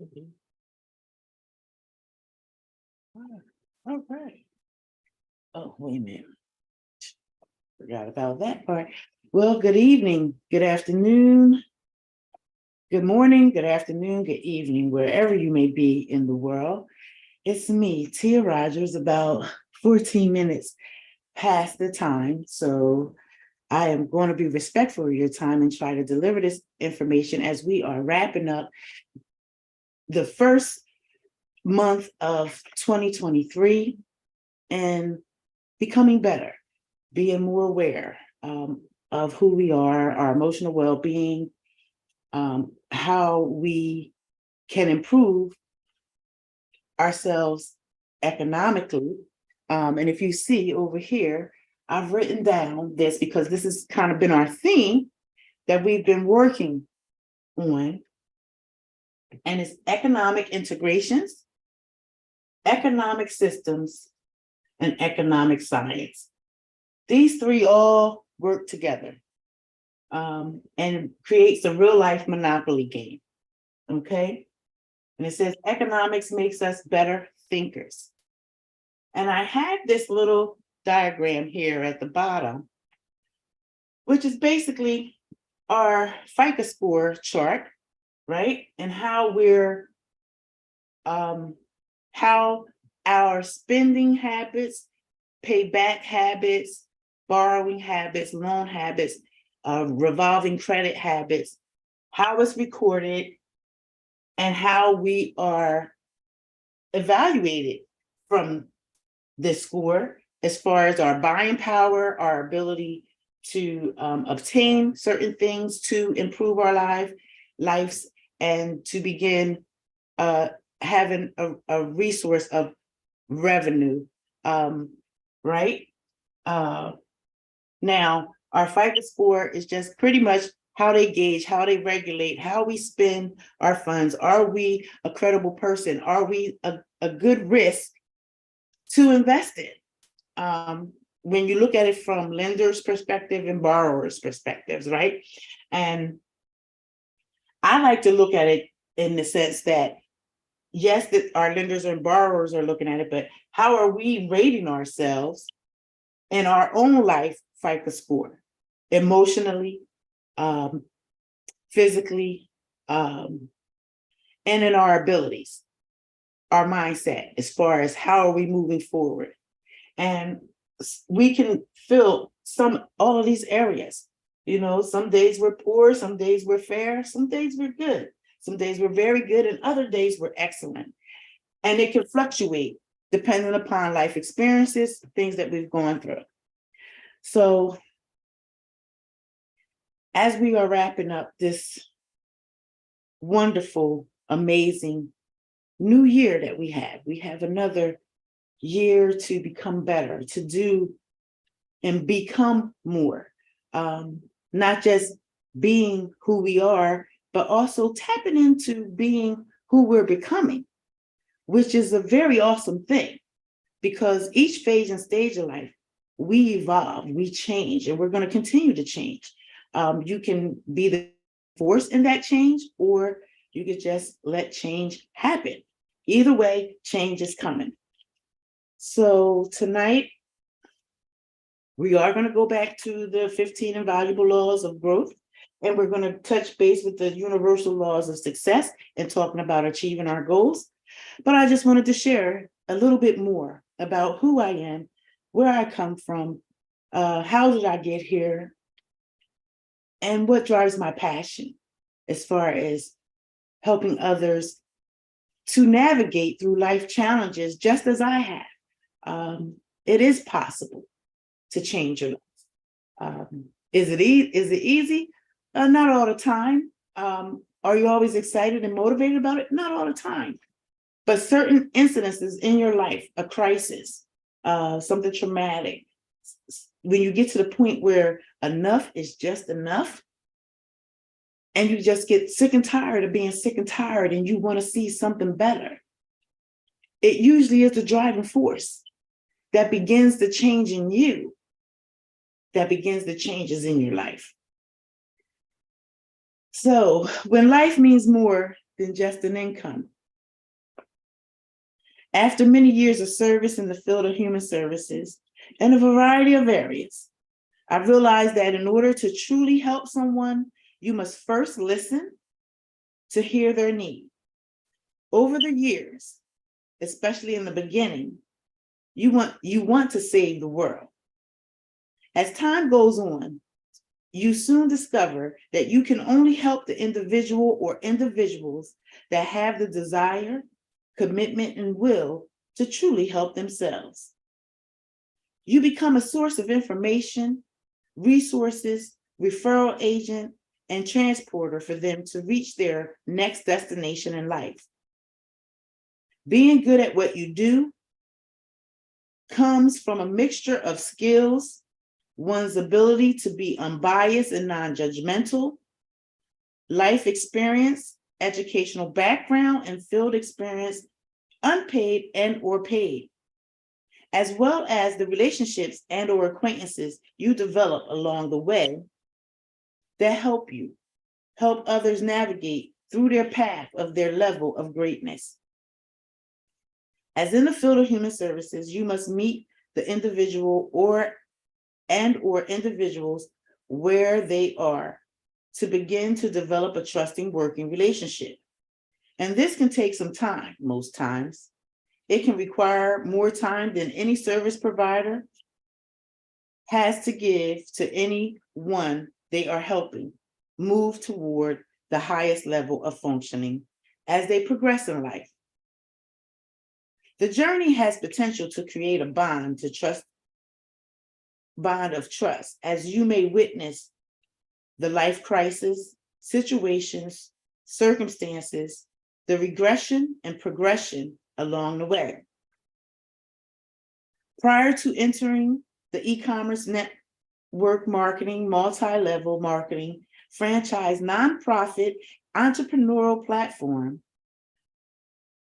Mhm. All right. Oh, wait a minute. Forgot about that part. Well, good evening, good afternoon, good morning, good afternoon, good evening, wherever you may be in the world. It's me, Tia Rogers, about 14 minutes past the time. So I am going to be respectful of your time and try to deliver this information as we are wrapping up the first month of 2023 and becoming better, being more aware of who we are, our emotional well-being, how we can improve ourselves economically. And if you see over here, I've written down this because this has kind of been our theme that we've been working on, and it's economic integrations, economic systems, and economic science. These three all work together and create some real life monopoly game. Okay. And it says economics makes us better thinkers. And I have this little diagram here at the bottom, which is basically our FICO score chart, right? And how how our spending habits, payback habits, borrowing habits, loan habits, revolving credit habits, how it's recorded, and how we are evaluated from this score as far as our buying power, our ability to obtain certain things to improve our lives, and to begin having a resource of revenue, right? Now, our FICO score is just pretty much how they gauge, how they regulate, how we spend our funds. Are we a credible person? Are we a good risk to invest in? When you look at it from lenders' perspective and borrowers' perspectives, right? And I like to look at it in the sense that, yes, that our lenders and borrowers are looking at it, but how are we rating ourselves in our own life FICO score, emotionally, physically, and in our abilities, our mindset, as far as how are we moving forward. And we can feel all of these areas. You know, some days we're poor, some days we're fair, some days we're good, some days we're very good, and other days we're excellent. And it can fluctuate depending upon life experiences, things that we've gone through. So as we are wrapping up this wonderful, amazing new year that we have another year to become better, to do and become more, not just being who we are, but also tapping into being who we're becoming, which is a very awesome thing, because each phase and stage of life, we evolve, we change, and we're going to continue to change. You can be the force in that change, or you could just let change happen. Either way, change is coming. So tonight, we are going to go back to the 15 invaluable laws of growth, and we're going to touch base with the universal laws of success and talking about achieving our goals. But I just wanted to share a little bit more about who I am, where I come from, how did I get here, and what drives my passion as far as helping others to navigate through life challenges just as I have. It is possible to change your life. Is it easy? Not all the time. Are you always excited and motivated about it? Not all the time. But certain incidences in your life, a crisis, something traumatic, when you get to the point where enough is just enough, and you just get sick and tired of being sick and tired, and you want to see something better, it usually is the driving force that begins the change in you, that begins the changes in your life. So when life means more than just an income. After many years of service in the field of human services in a variety of areas, I realized that in order to truly help someone, you must first listen to hear their need. Over the years, especially in the beginning, you want to save the world. As time goes on, you soon discover that you can only help the individual or individuals that have the desire, commitment, and will to truly help themselves. You become a source of information, resources, referral agent, and transporter for them to reach their next destination in life. Being good at what you do comes from a mixture of skills, one's ability to be unbiased and non-judgmental, life experience, educational background, and field experience, unpaid and or paid, as well as the relationships and or acquaintances you develop along the way that help others navigate through their path of their level of greatness. As in the field of human services, you must meet the individual or individuals where they are to begin to develop a trusting working relationship. And this can take some time, most times. It can require more time than any service provider has to give to anyone they are helping move toward the highest level of functioning as they progress in life. The journey has potential to create a bond of trust, as you may witness the life crisis, situations, circumstances, the regression and progression along the way. Prior to entering the e-commerce network marketing, multi-level marketing, franchise, nonprofit, entrepreneurial platform,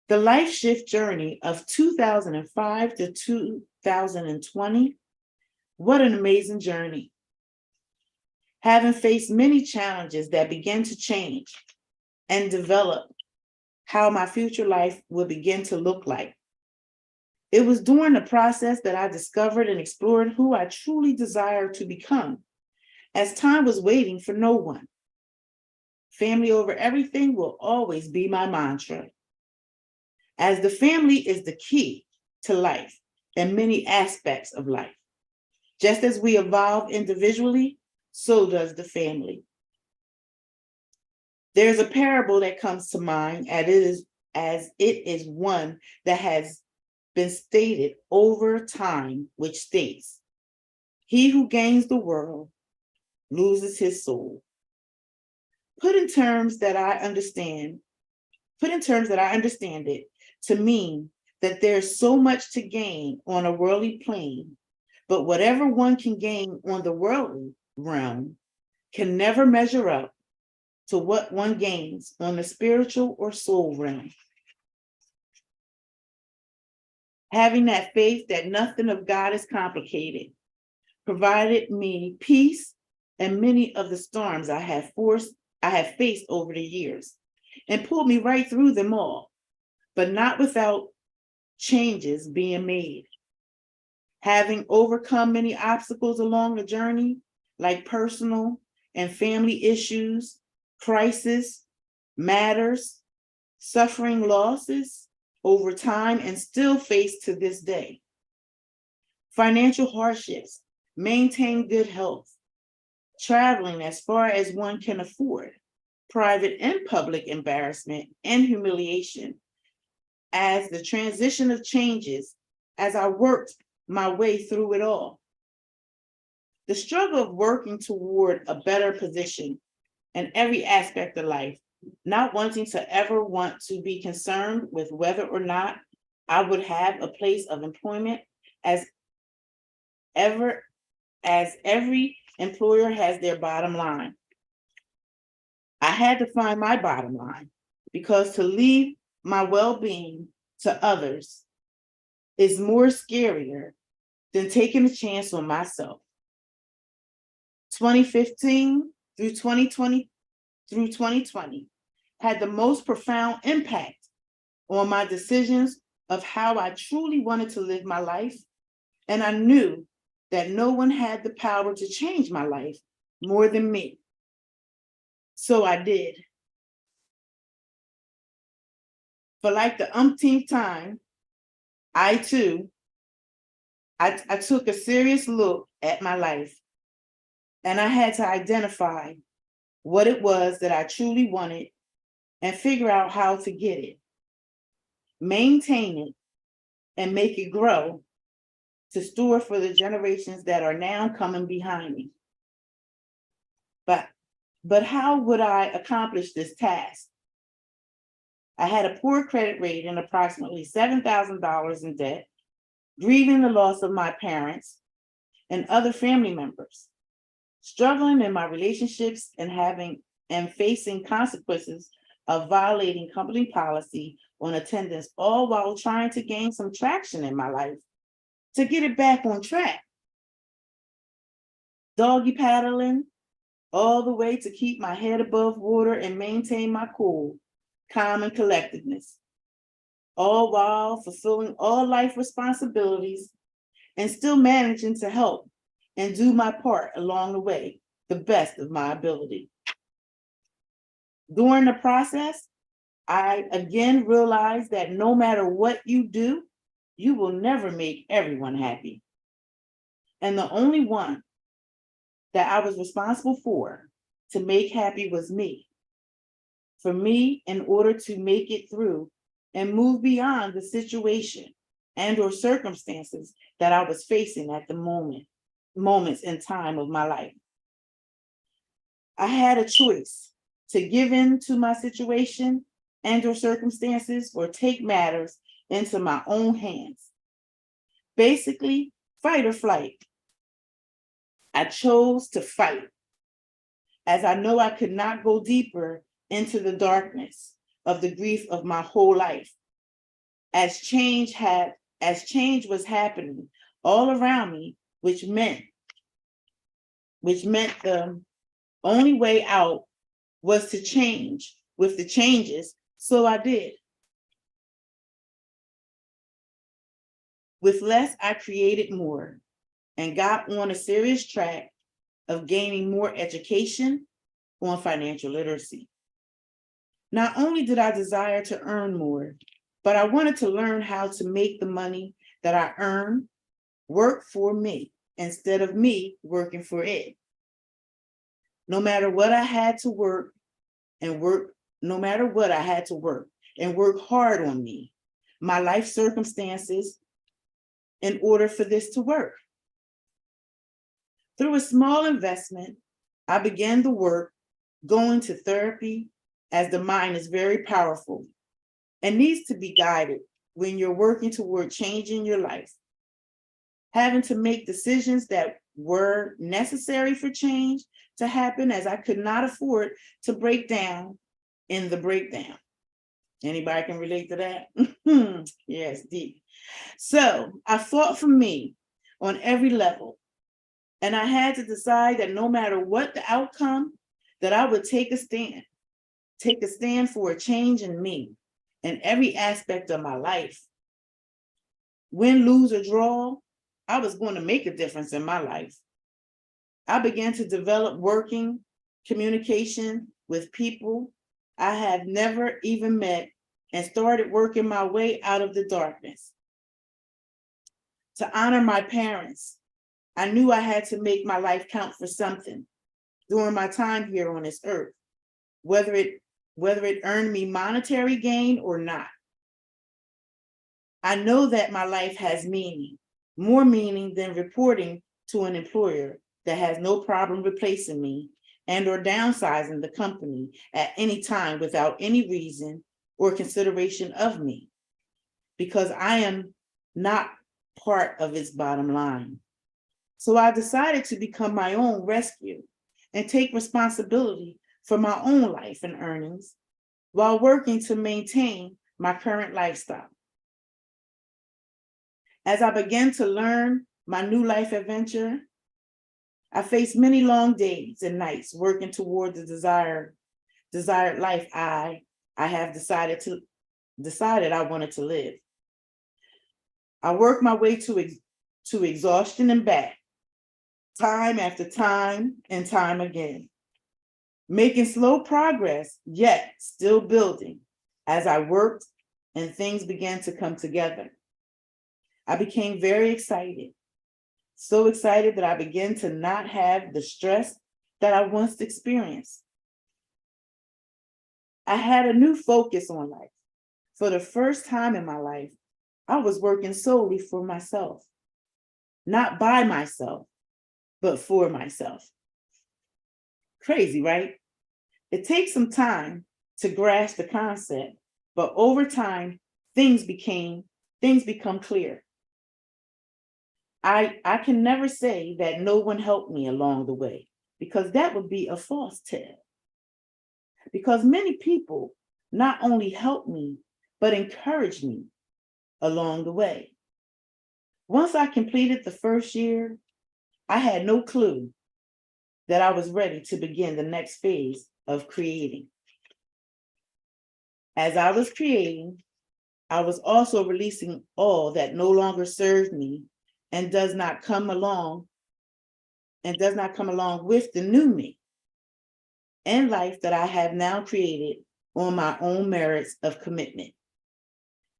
the life shift journey of 2005 to 2020, what an amazing journey. Having faced many challenges that began to change and develop how my future life will begin to look like. It was during the process that I discovered and explored who I truly desired to become, as time was waiting for no one. Family over everything will always be my mantra, as the family is the key to life and many aspects of life. Just as we evolve individually, so does the family. There's a parable that comes to mind as it is one that has been stated over time, which states, "He who gains the world loses his soul." Put in terms that I understand it to mean that there's so much to gain on a worldly plane, but whatever one can gain on the worldly realm can never measure up to what one gains on the spiritual or soul realm. Having that faith that nothing of God is complicated provided me peace and many of the storms I have faced over the years, and pulled me right through them all, but not without changes being made. Having overcome many obstacles along the journey, like personal and family issues, crisis, matters, suffering losses over time, and still face to this day. Financial hardships, maintain good health, traveling as far as one can afford, private and public embarrassment and humiliation, as the transition of changes as I worked my way through it all. The struggle of working toward a better position in every aspect of life, not wanting to ever want to be concerned with whether or not I would have a place of employment, as every employer has their bottom line. I had to find my bottom line, because to leave my well-being to others is more scarier than taking a chance on myself. 2015 through 2020, had the most profound impact on my decisions of how I truly wanted to live my life. And I knew that no one had the power to change my life more than me. So I did. For like the umpteenth time, I too, I took a serious look at my life, and I had to identify what it was that I truly wanted and figure out how to get it, maintain it, and make it grow to store for the generations that are now coming behind me. But how would I accomplish this task? I had a poor credit rating and approximately $7,000 in debt, grieving the loss of my parents and other family members, struggling in my relationships and facing consequences of violating company policy on attendance, all while trying to gain some traction in my life to get it back on track. Doggy paddling all the way to keep my head above water and maintain my cool, calm, and collectedness, all while fulfilling all life responsibilities and still managing to help and do my part along the way, the best of my ability. During the process, I again realized that no matter what you do, you will never make everyone happy. And the only one that I was responsible for to make happy was me. For me, in order to make it through and move beyond the situation and or circumstances that I was facing at the moments in time of my life. I had a choice to give in to my situation and or circumstances or take matters into my own hands. Basically, fight or flight. I chose to fight, as I know I could not go deeper into the darkness of the grief of my whole life, as change was happening all around me, which meant the only way out was to change with the changes. So I did. With less, I created more and got on a serious track of gaining more education on financial literacy. Not only did I desire to earn more, but I wanted to learn how to make the money that I earn work for me instead of me working for it. No matter what I had to work and work hard on me, my life circumstances, in order for this to work. Through a small investment, I began the work going to therapy, as the mind is very powerful and needs to be guided when you're working toward changing your life. Having to make decisions that were necessary for change to happen, as I could not afford to break down in the breakdown. Anybody can relate to that? Yes, deep. So I fought for me on every level. And I had to decide that no matter what the outcome, that I would take a stand for a change in me in every aspect of my life. Win, lose, or draw, I was going to make a difference in my life. I began to develop working communication with people I have never even met and started working my way out of the darkness. To honor my parents, I knew I had to make my life count for something during my time here on this earth, whether it earned me monetary gain or not. I know that my life has meaning, more meaning than reporting to an employer that has no problem replacing me and or downsizing the company at any time without any reason or consideration of me, because I am not part of its bottom line. So I decided to become my own rescue and take responsibility for my own life and earnings while working to maintain my current lifestyle. As I began to learn my new life adventure, I faced many long days and nights working toward the desired life I I have decided I wanted to live. I worked my way to exhaustion and back, time after time and time again, making slow progress, yet still building. As I worked and things began to come together, I became very excited, so excited that I began to not have the stress that I once experienced. I had a new focus on life. For the first time in my life, I was working solely for myself, not by myself, but for myself. Crazy, right? It takes some time to grasp the concept, but over time, things become clear. I can never say that no one helped me along the way, because that would be a false tale. Because many people not only helped me, but encouraged me along the way. Once I completed the first year, I had no clue that I was ready to begin the next phase of creating. As I was creating, I was also releasing all that no longer served me and does not come along with the new me and life that I have now created on my own merits of commitment,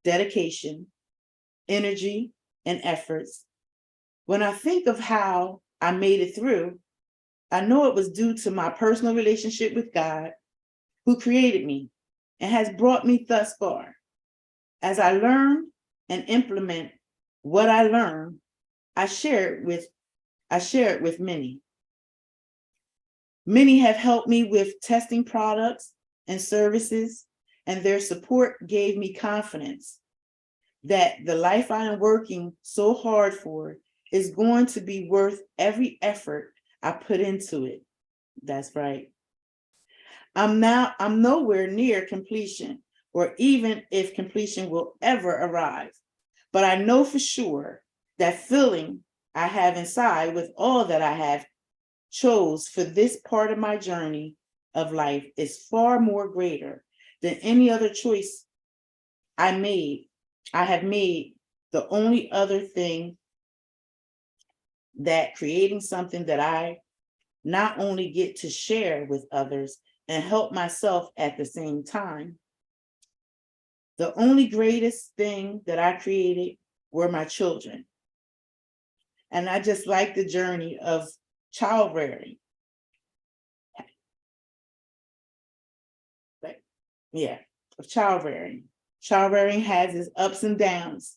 dedication, energy, and efforts. When I think of how I made it through, I know it was due to my personal relationship with God, who created me and has brought me thus far. As I learn and implement what I learn, I share it with many. Many have helped me with testing products and services, and their support gave me confidence that the life I am working so hard for is going to be worth every effort I put into it. That's right. I'm nowhere near completion, or even if completion will ever arrive. But I know for sure that feeling I have inside with all that I have chose for this part of my journey of life is far more greater than any other choice I have made. The only other thing that creating something that I not only get to share with others and help myself at the same time. The only greatest thing that I created were my children. And I just like the journey of child rearing. Of child rearing. Child rearing has its ups and downs.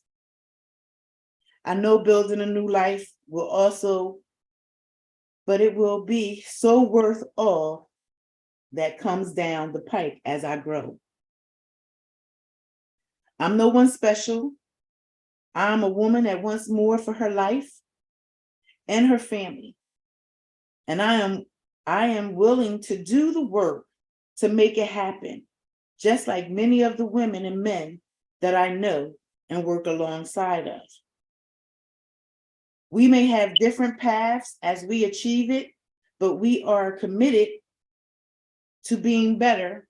I know building a new life will also, but it will be so worth all that comes down the pike as I grow. I'm no one special. I'm a woman that wants more for her life and her family. And I am willing to do the work to make it happen, just like many of the women and men that I know and work alongside of. We may have different paths as we achieve it, but we are committed to being better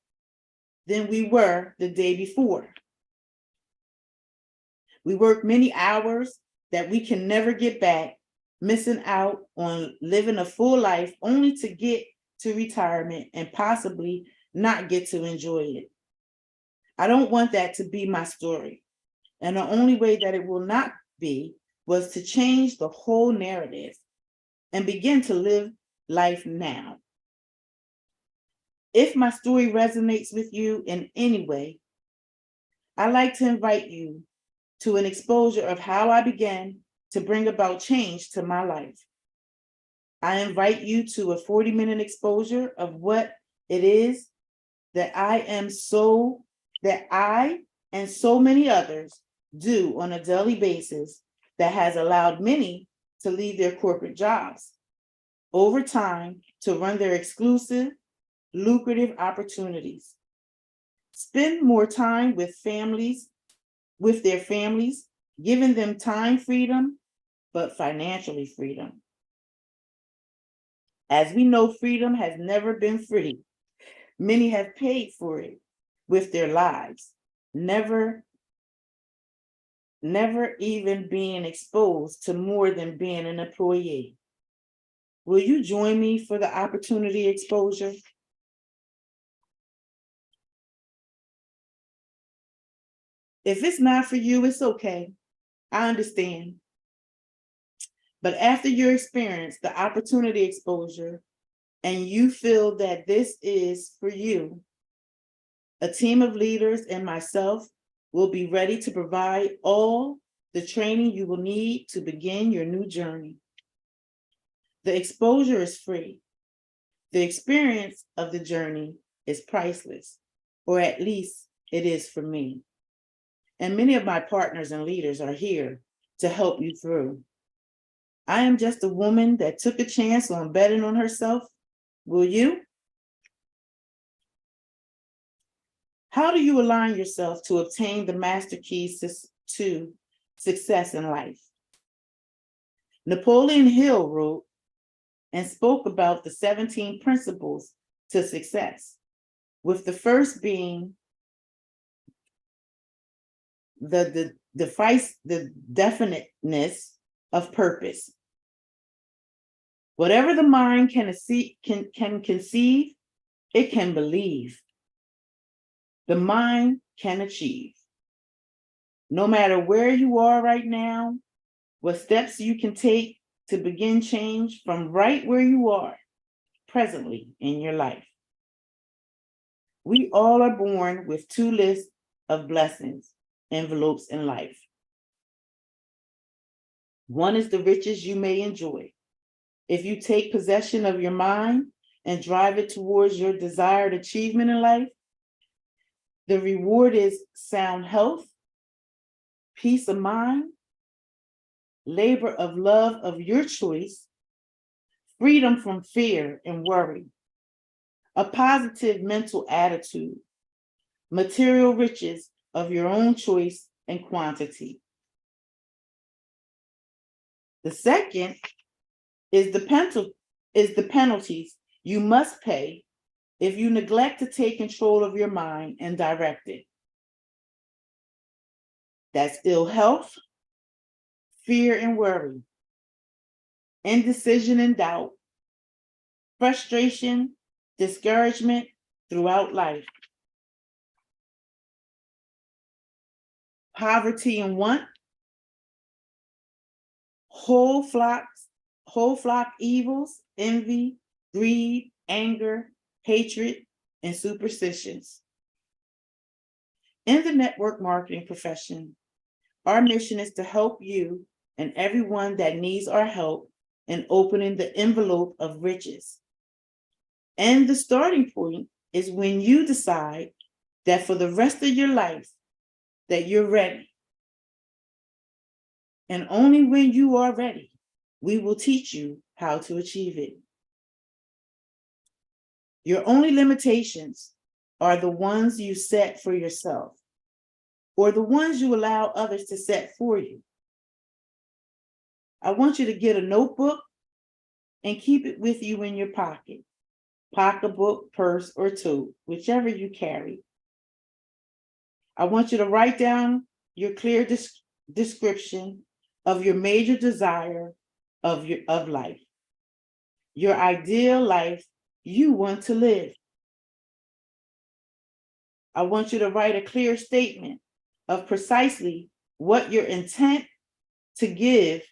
than we were the day before. We work many hours that we can never get back, missing out on living a full life only to get to retirement and possibly not get to enjoy it. I don't want that to be my story. And the only way that it will not be was to change the whole narrative and begin to live life now. If my story resonates with you in any way, I'd like to invite you to an exposure of how I began to bring about change to my life. I invite you to a 40-minute exposure of what it is that I and so many others do on a daily basis that has allowed many to leave their corporate jobs over time to run their exclusive, lucrative opportunities. Spend more time with their families, giving them time freedom, but financially freedom. As we know, freedom has never been free. Many have paid for it, with their lives, never even being exposed to more than being an employee. Will you join me for the opportunity exposure? If it's not for you, it's okay. I understand. But after your experience, the opportunity exposure, and you feel that this is for you, a team of leaders and myself will be ready to provide all the training you will need to begin your new journey. The exposure is free. The experience of the journey is priceless, or at least it is for me. And many of my partners and leaders are here to help you through. I am just a woman that took a chance on betting on herself. Will you? How do you align yourself to obtain the master keys to success in life? Napoleon Hill wrote and spoke about the 17 principles to success, with the first being the definiteness of purpose. Whatever the mind can conceive, it can believe. The mind can achieve. No matter where you are right now, what steps you can take to begin change from right where you are presently in your life. We all are born with two lists of blessings, envelopes in life. One is the riches you may enjoy. If you take possession of your mind and drive it towards your desired achievement in life, the reward is sound health, peace of mind, labor of love of your choice, freedom from fear and worry, a positive mental attitude, material riches of your own choice and quantity. The second is the penalties you must pay if you neglect to take control of your mind and direct it. That's ill health, fear and worry, indecision and doubt, frustration, discouragement throughout life, poverty and want, whole flock evils, envy, greed, anger, hatred, and superstitions. In the network marketing profession, our mission is to help you and everyone that needs our help in opening the envelope of riches. And the starting point is when you decide that for the rest of your life that you're ready. And only when you are ready, we will teach you how to achieve it. Your only limitations are the ones you set for yourself, or the ones you allow others to set for you. I want you to get a notebook and keep it with you in your pocketbook, purse, or tote, whichever you carry. I want you to write down your clear description of your major desire of life, your ideal life you want to live. I want you to write a clear statement of precisely what your intent to give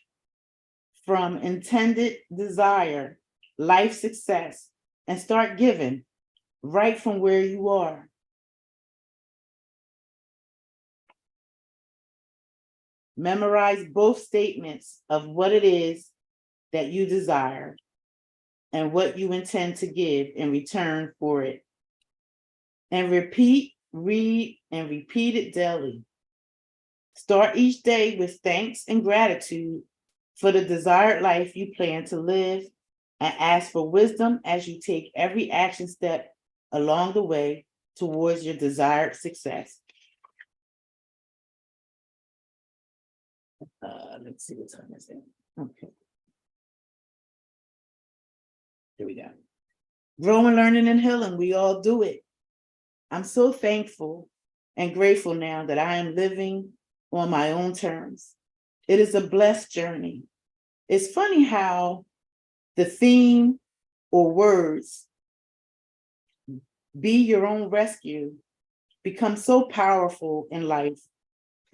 from intended desire, life success, and start giving right from where you are. Memorize both statements of what it is that you desire and what you intend to give in return for it. And read, and repeat it daily. Start each day with thanks and gratitude for the desired life you plan to live, and ask for wisdom as you take every action step along the way towards your desired success. Let's see what time is it. Okay. Here we go. Growing, learning, and healing. We all do it. I'm so thankful and grateful now that I am living on my own terms. It is a blessed journey. It's funny how the theme or words, be your own rescue, become so powerful in life.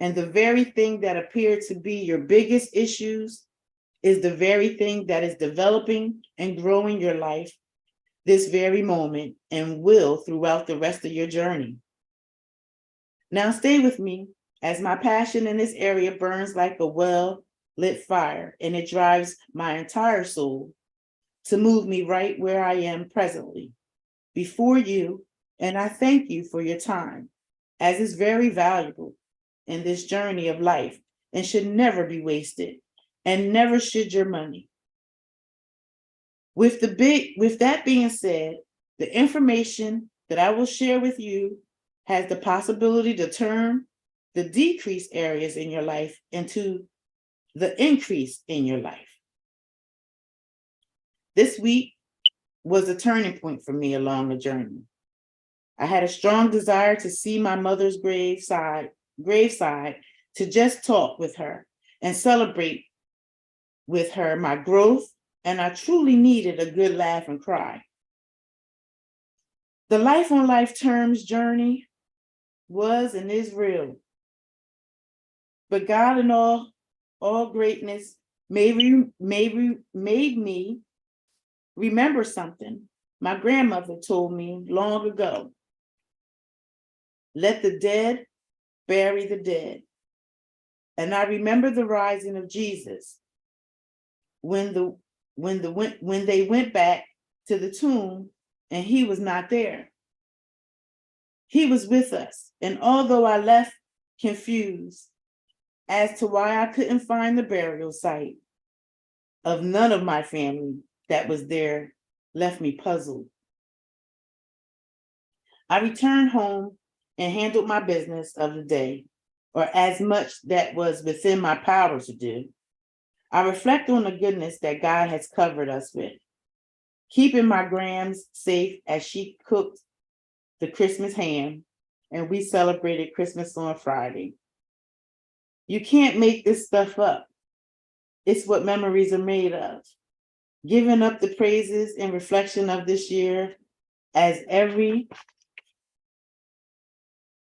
And the very thing that appeared to be your biggest issues is the very thing that is developing and growing your life this very moment and will throughout the rest of your journey. Now stay with me as my passion in this area burns like a well-lit fire, and it drives my entire soul to move me right where I am presently before you. And I thank you for your time, as it's very valuable in this journey of life and should never be wasted, and never should your money. With that being said, the information that I will share with you has the possibility to turn the decreased areas in your life into the increase in your life. This week was a turning point for me along the journey. I had a strong desire to see my mother's graveside, to just talk with her and celebrate with her my growth, and I truly needed a good laugh and cry. The life on life terms journey was and is real. But God in all greatness made me remember something my grandmother told me long ago. Let the dead bury the dead. And I remember the rising of Jesus when they went back to the tomb and he was not there. He was with us. And although I left confused as to why I couldn't find the burial site of none of my family that was there, left me puzzled. I returned home and handled my business of the day, or as much that was within my power to do. I reflect on the goodness that God has covered us with, keeping my grams safe as she cooked the Christmas ham, and we celebrated Christmas on Friday. You can't make this stuff up. It's what memories are made of. Giving up the praises in reflection of this year, as everything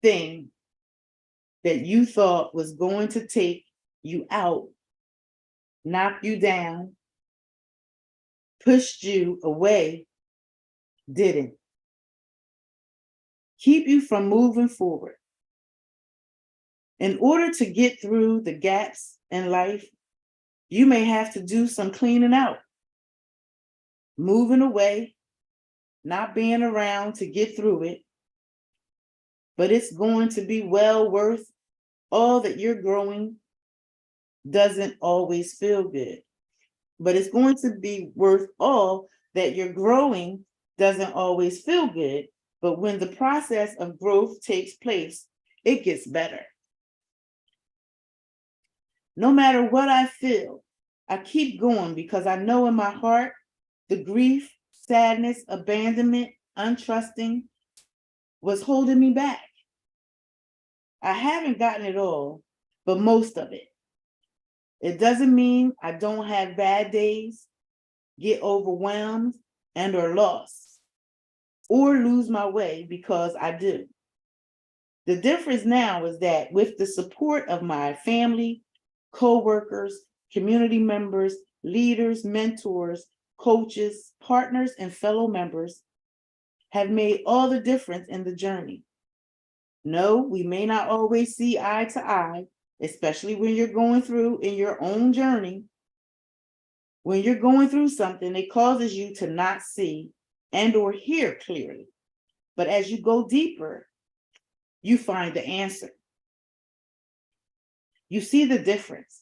that you thought was going to take you out, knock you down, pushed you away, didn't. Keep you from moving forward. In order to get through the gaps in life, you may have to do some cleaning out, moving away, not being around to get through it. But it's going to be well worth all that you're growing. Doesn't always feel good, but it's going to be worth all that you're growing. Doesn't always feel good, but when the process of growth takes place, it gets better. No matter what I feel, I keep going because I know in my heart the grief, sadness, abandonment, untrusting was holding me back. I haven't gotten it all, but most of it. It doesn't mean I don't have bad days, get overwhelmed and or lost, or lose my way, because I do. The difference now is that with the support of my family, co-workers, community members, leaders, mentors, coaches, partners, and fellow members have made all the difference in the journey. No, we may not always see eye to eye, especially when you're going through in your own journey. When you're going through something, it causes you to not see and or hear clearly. But as you go deeper, you find the answer. You see the difference,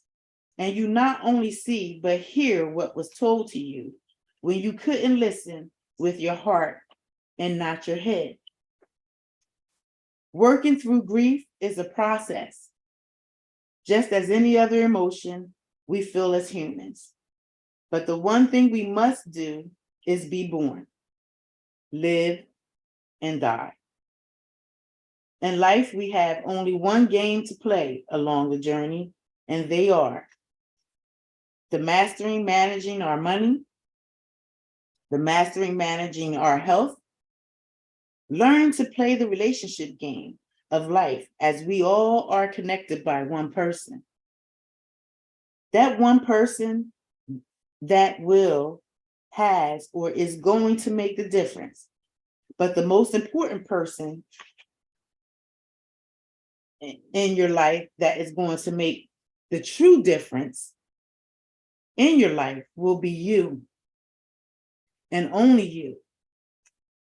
and you not only see, but hear what was told to you when you couldn't listen with your heart and not your head. Working through grief is a process, just as any other emotion we feel as humans. But the one thing we must do is be born, live, and die. In life, we have only one game to play along the journey, and they are the mastering managing our money, the mastering managing our health, learn to play the relationship game of life as we all are connected by one person. That one person that has, or is going to make the difference. But the most important person in your life that is going to make the true difference in your life will be you, and only you,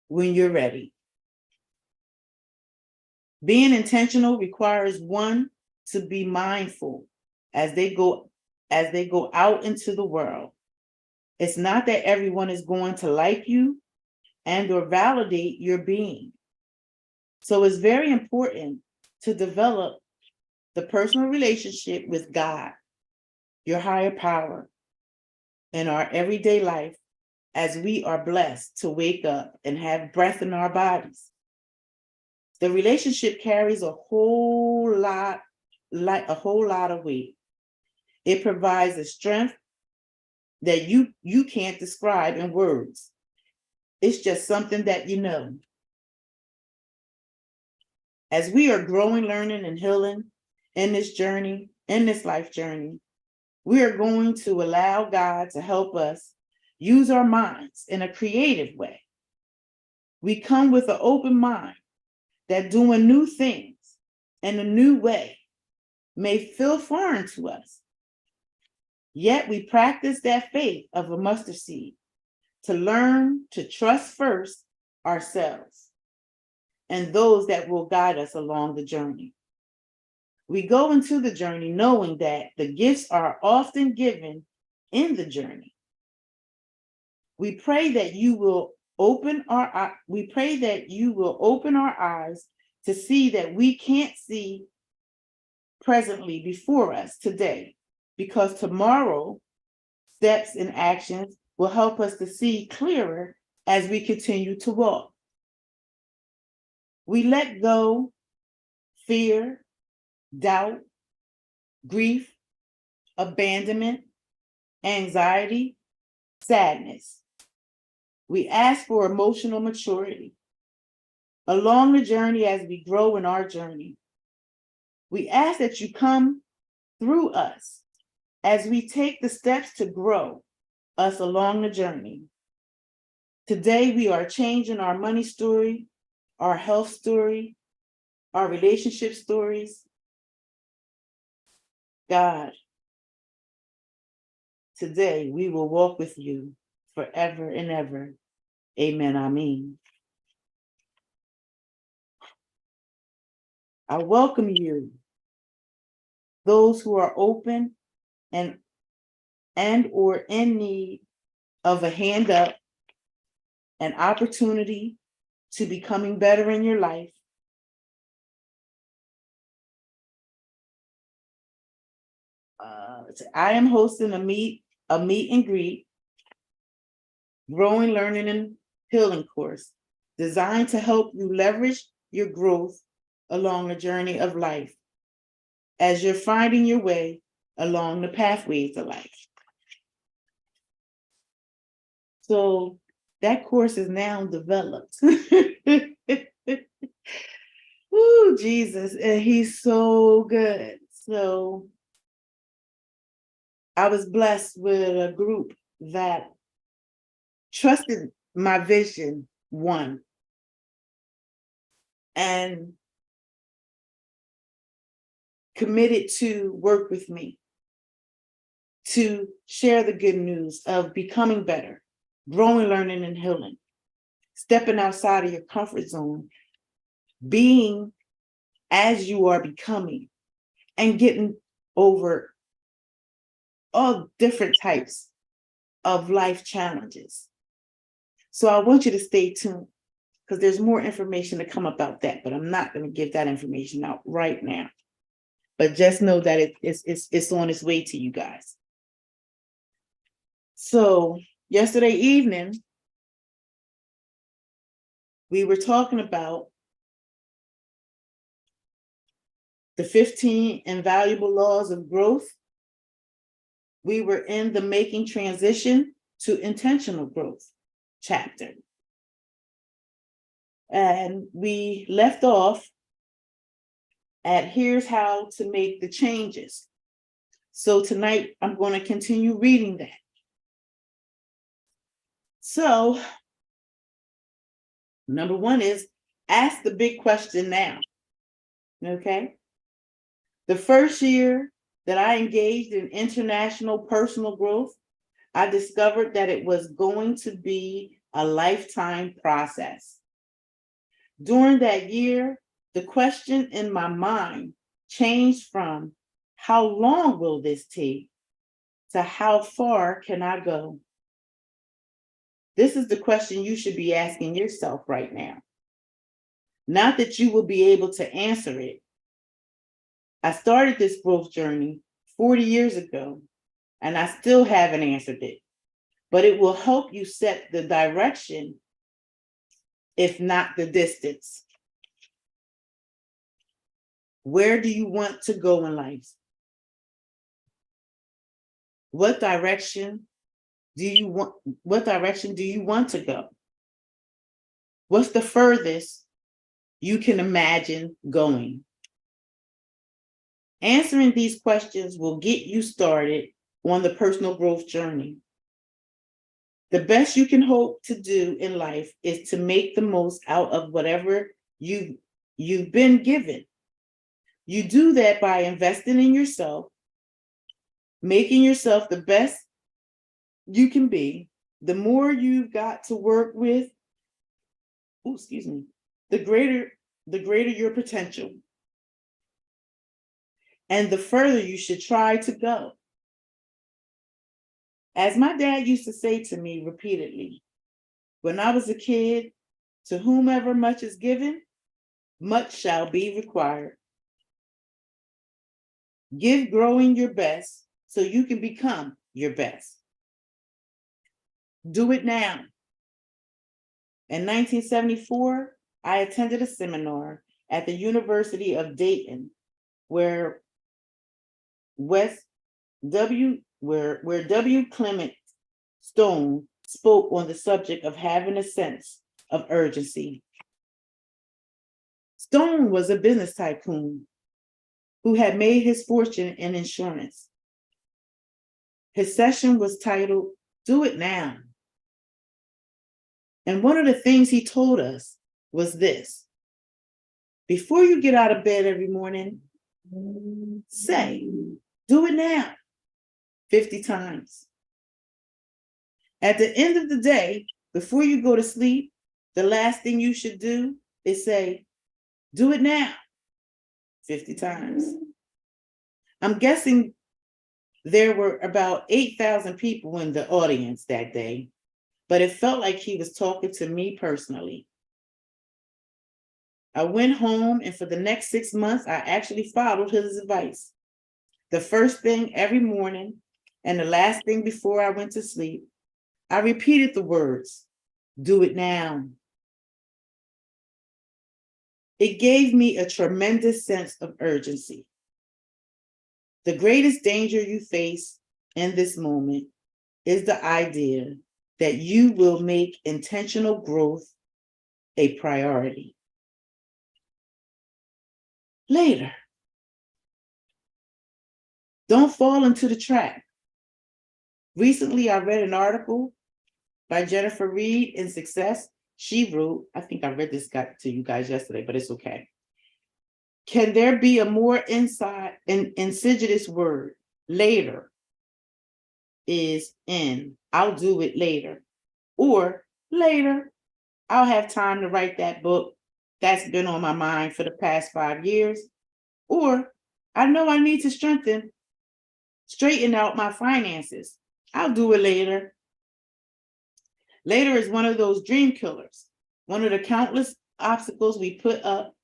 when you're ready. Being intentional requires one to be mindful as they go out into the world. It's not that everyone is going to like you and or validate your being. So it's very important to develop the personal relationship with God, your higher power, in our everyday life, as we are blessed to wake up and have breath in our bodies. The relationship carries a whole lot of weight. It provides a strength that you can't describe in words. It's just something that you know. As we are growing, learning, and healing in this journey, in this life journey, we are going to allow God to help us use our minds in a creative way. We come with an open mind that doing new things in a new way may feel foreign to us. Yet we practice that faith of a mustard seed to learn to trust first ourselves and those that will guide us along the journey. We go into the journey knowing that the gifts are often given in the journey. We pray that you will open our eyes to see that we can't see presently before us today, because tomorrow steps and actions will help us to see clearer as we continue to walk. We let go fear, doubt, grief, abandonment, anxiety, sadness. We ask for emotional maturity along the journey as we grow in our journey. We ask that you come through us as we take the steps to grow us along the journey. Today, we are changing our money story, our health story, our relationship stories. God, today we will walk with you forever and ever. Amen. Amen. I welcome you, those who are open and or in need of a hand up, an opportunity to becoming better in your life. I am hosting a meet and greet, growing, learning, and healing course designed to help you leverage your growth along the journey of life as you're finding your way along the pathways of life. So that course is now developed. Ooh, Jesus, and he's so good. So I was blessed with a group that trusted my vision, one, and committed to work with me to share the good news of becoming better, growing, learning, and healing, stepping outside of your comfort zone, being as you are becoming, and getting over all different types of life challenges. So I want you to stay tuned, because there's more information to come about that, but I'm not going to give that information out right now. But just know that it's on its way to you guys. So yesterday evening, we were talking about the 15 invaluable laws of growth. We were in the making transition to intentional growth chapter. And we left off at here's how to make the changes. So tonight I'm going to continue reading that. So number one is ask the big question now. Okay. The first year that I engaged in international personal growth, I discovered that it was going to be a lifetime process. During that year, the question in my mind changed from how long will this take to how far can I go? This is the question you should be asking yourself right now. Not that you will be able to answer it. I started this growth journey 40 years ago, and I still haven't answered it, but it will help you set the direction, if not the distance. Where do you want to go in life? What direction do you want to go? What's the furthest you can imagine going? Answering these questions will get you started on the personal growth journey. The best you can hope to do in life is to make the most out of whatever you've been given. You do that by investing in yourself, making yourself the best you can be. The more you've got to work with, the greater your potential, and the further you should try to go. As my dad used to say to me repeatedly, when I was a kid, to whomever much is given, much shall be required. Give growing your best so you can become your best. Do it now. In 1974, I attended a seminar at the University of Dayton where W. Clement Stone spoke on the subject of having a sense of urgency. Stone was a business tycoon who had made his fortune in insurance. His session was titled, "Do It Now." And one of the things he told us was this: before you get out of bed every morning, say, "Do it now," 50 times. At the end of the day, before you go to sleep, the last thing you should do is say, "Do it now," 50 times. I'm guessing there were about 8,000 people in the audience that day, but it felt like he was talking to me personally. I went home, and for the next 6 months, I actually followed his advice. The first thing every morning and the last thing before I went to sleep, I repeated the words, "Do it now." It gave me a tremendous sense of urgency. The greatest danger you face in this moment is the idea that you will make intentional growth a priority. Later. Don't fall into the trap. Recently, I read an article by Jennifer Reed in Success. She wrote, I think I read this to you guys yesterday, but it's okay. Can there be a more insidious word? Later is in, I'll do it later. Or later, I'll have time to write that book that's been on my mind for the past 5 years. Or I know I need to straighten out my finances. I'll do it later. Later is one of those dream killers, one of the countless obstacles we put up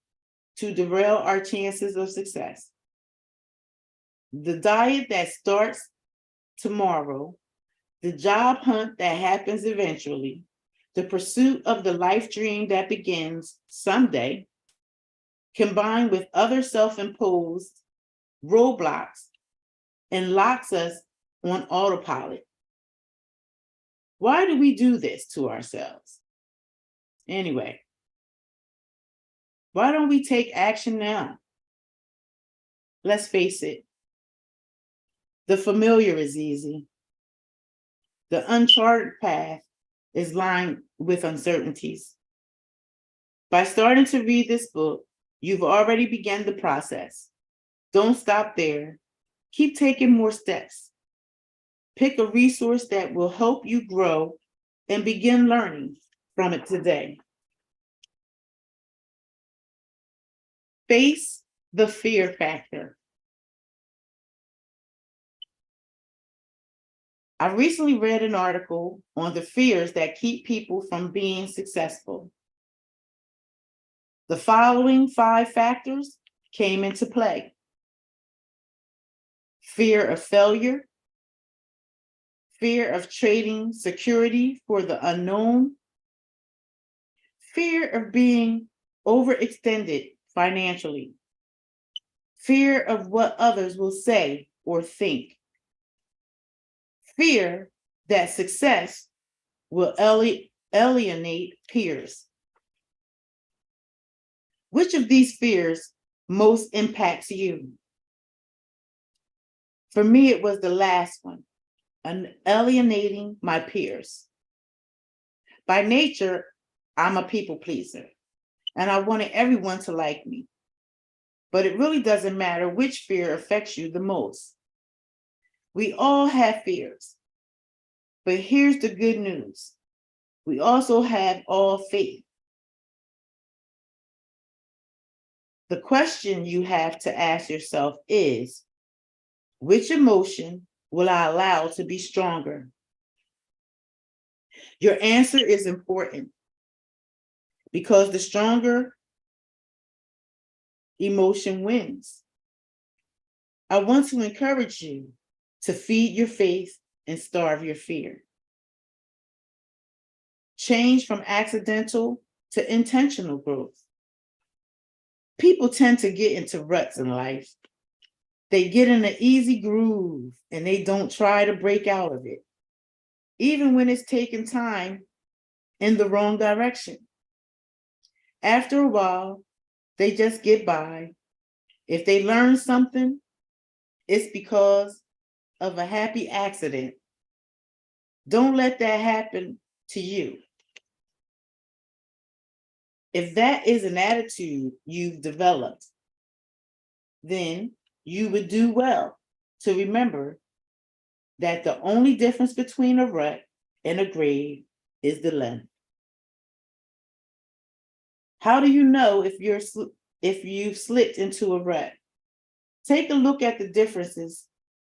to derail our chances of success. The diet that starts tomorrow, the job hunt that happens eventually, the pursuit of the life dream that begins someday combined with other self-imposed roadblocks, and locks us on autopilot. Why do we do this to ourselves? Anyway, why don't we take action now? Let's face it, the familiar is easy. The uncharted path is lined with uncertainties. By starting to read this book, you've already begun the process. Don't stop there. Keep taking more steps. Pick a resource that will help you grow and begin learning from it today. Face the fear factor. I recently read an article on the fears that keep people from being successful. The following 5 factors came into play: fear of failure, fear of trading security for the unknown, fear of being overextended financially, fear of what others will say or think, fear that success will alienate peers. Which of these fears most impacts you? For me, it was the last one, alienating my peers. By nature, I'm a people pleaser, and I wanted everyone to like me. But it really doesn't matter which fear affects you the most. We all have fears, but here's the good news. We also have all faith. The question you have to ask yourself is, which emotion will I allow to be stronger? Your answer is important because the stronger emotion wins. I want to encourage you to feed your faith and starve your fear. Change from accidental to intentional growth. People tend to get into ruts in life. They get in an easy groove and they don't try to break out of it, even when it's taking time in the wrong direction. After a while, they just get by. If they learn something, it's because of a happy accident. Don't let that happen to you. If that is an attitude you've developed, then you would do well to remember that the only difference between a rut and a grave is the length. How do you know if you've slipped into a rut? Take a look at the differences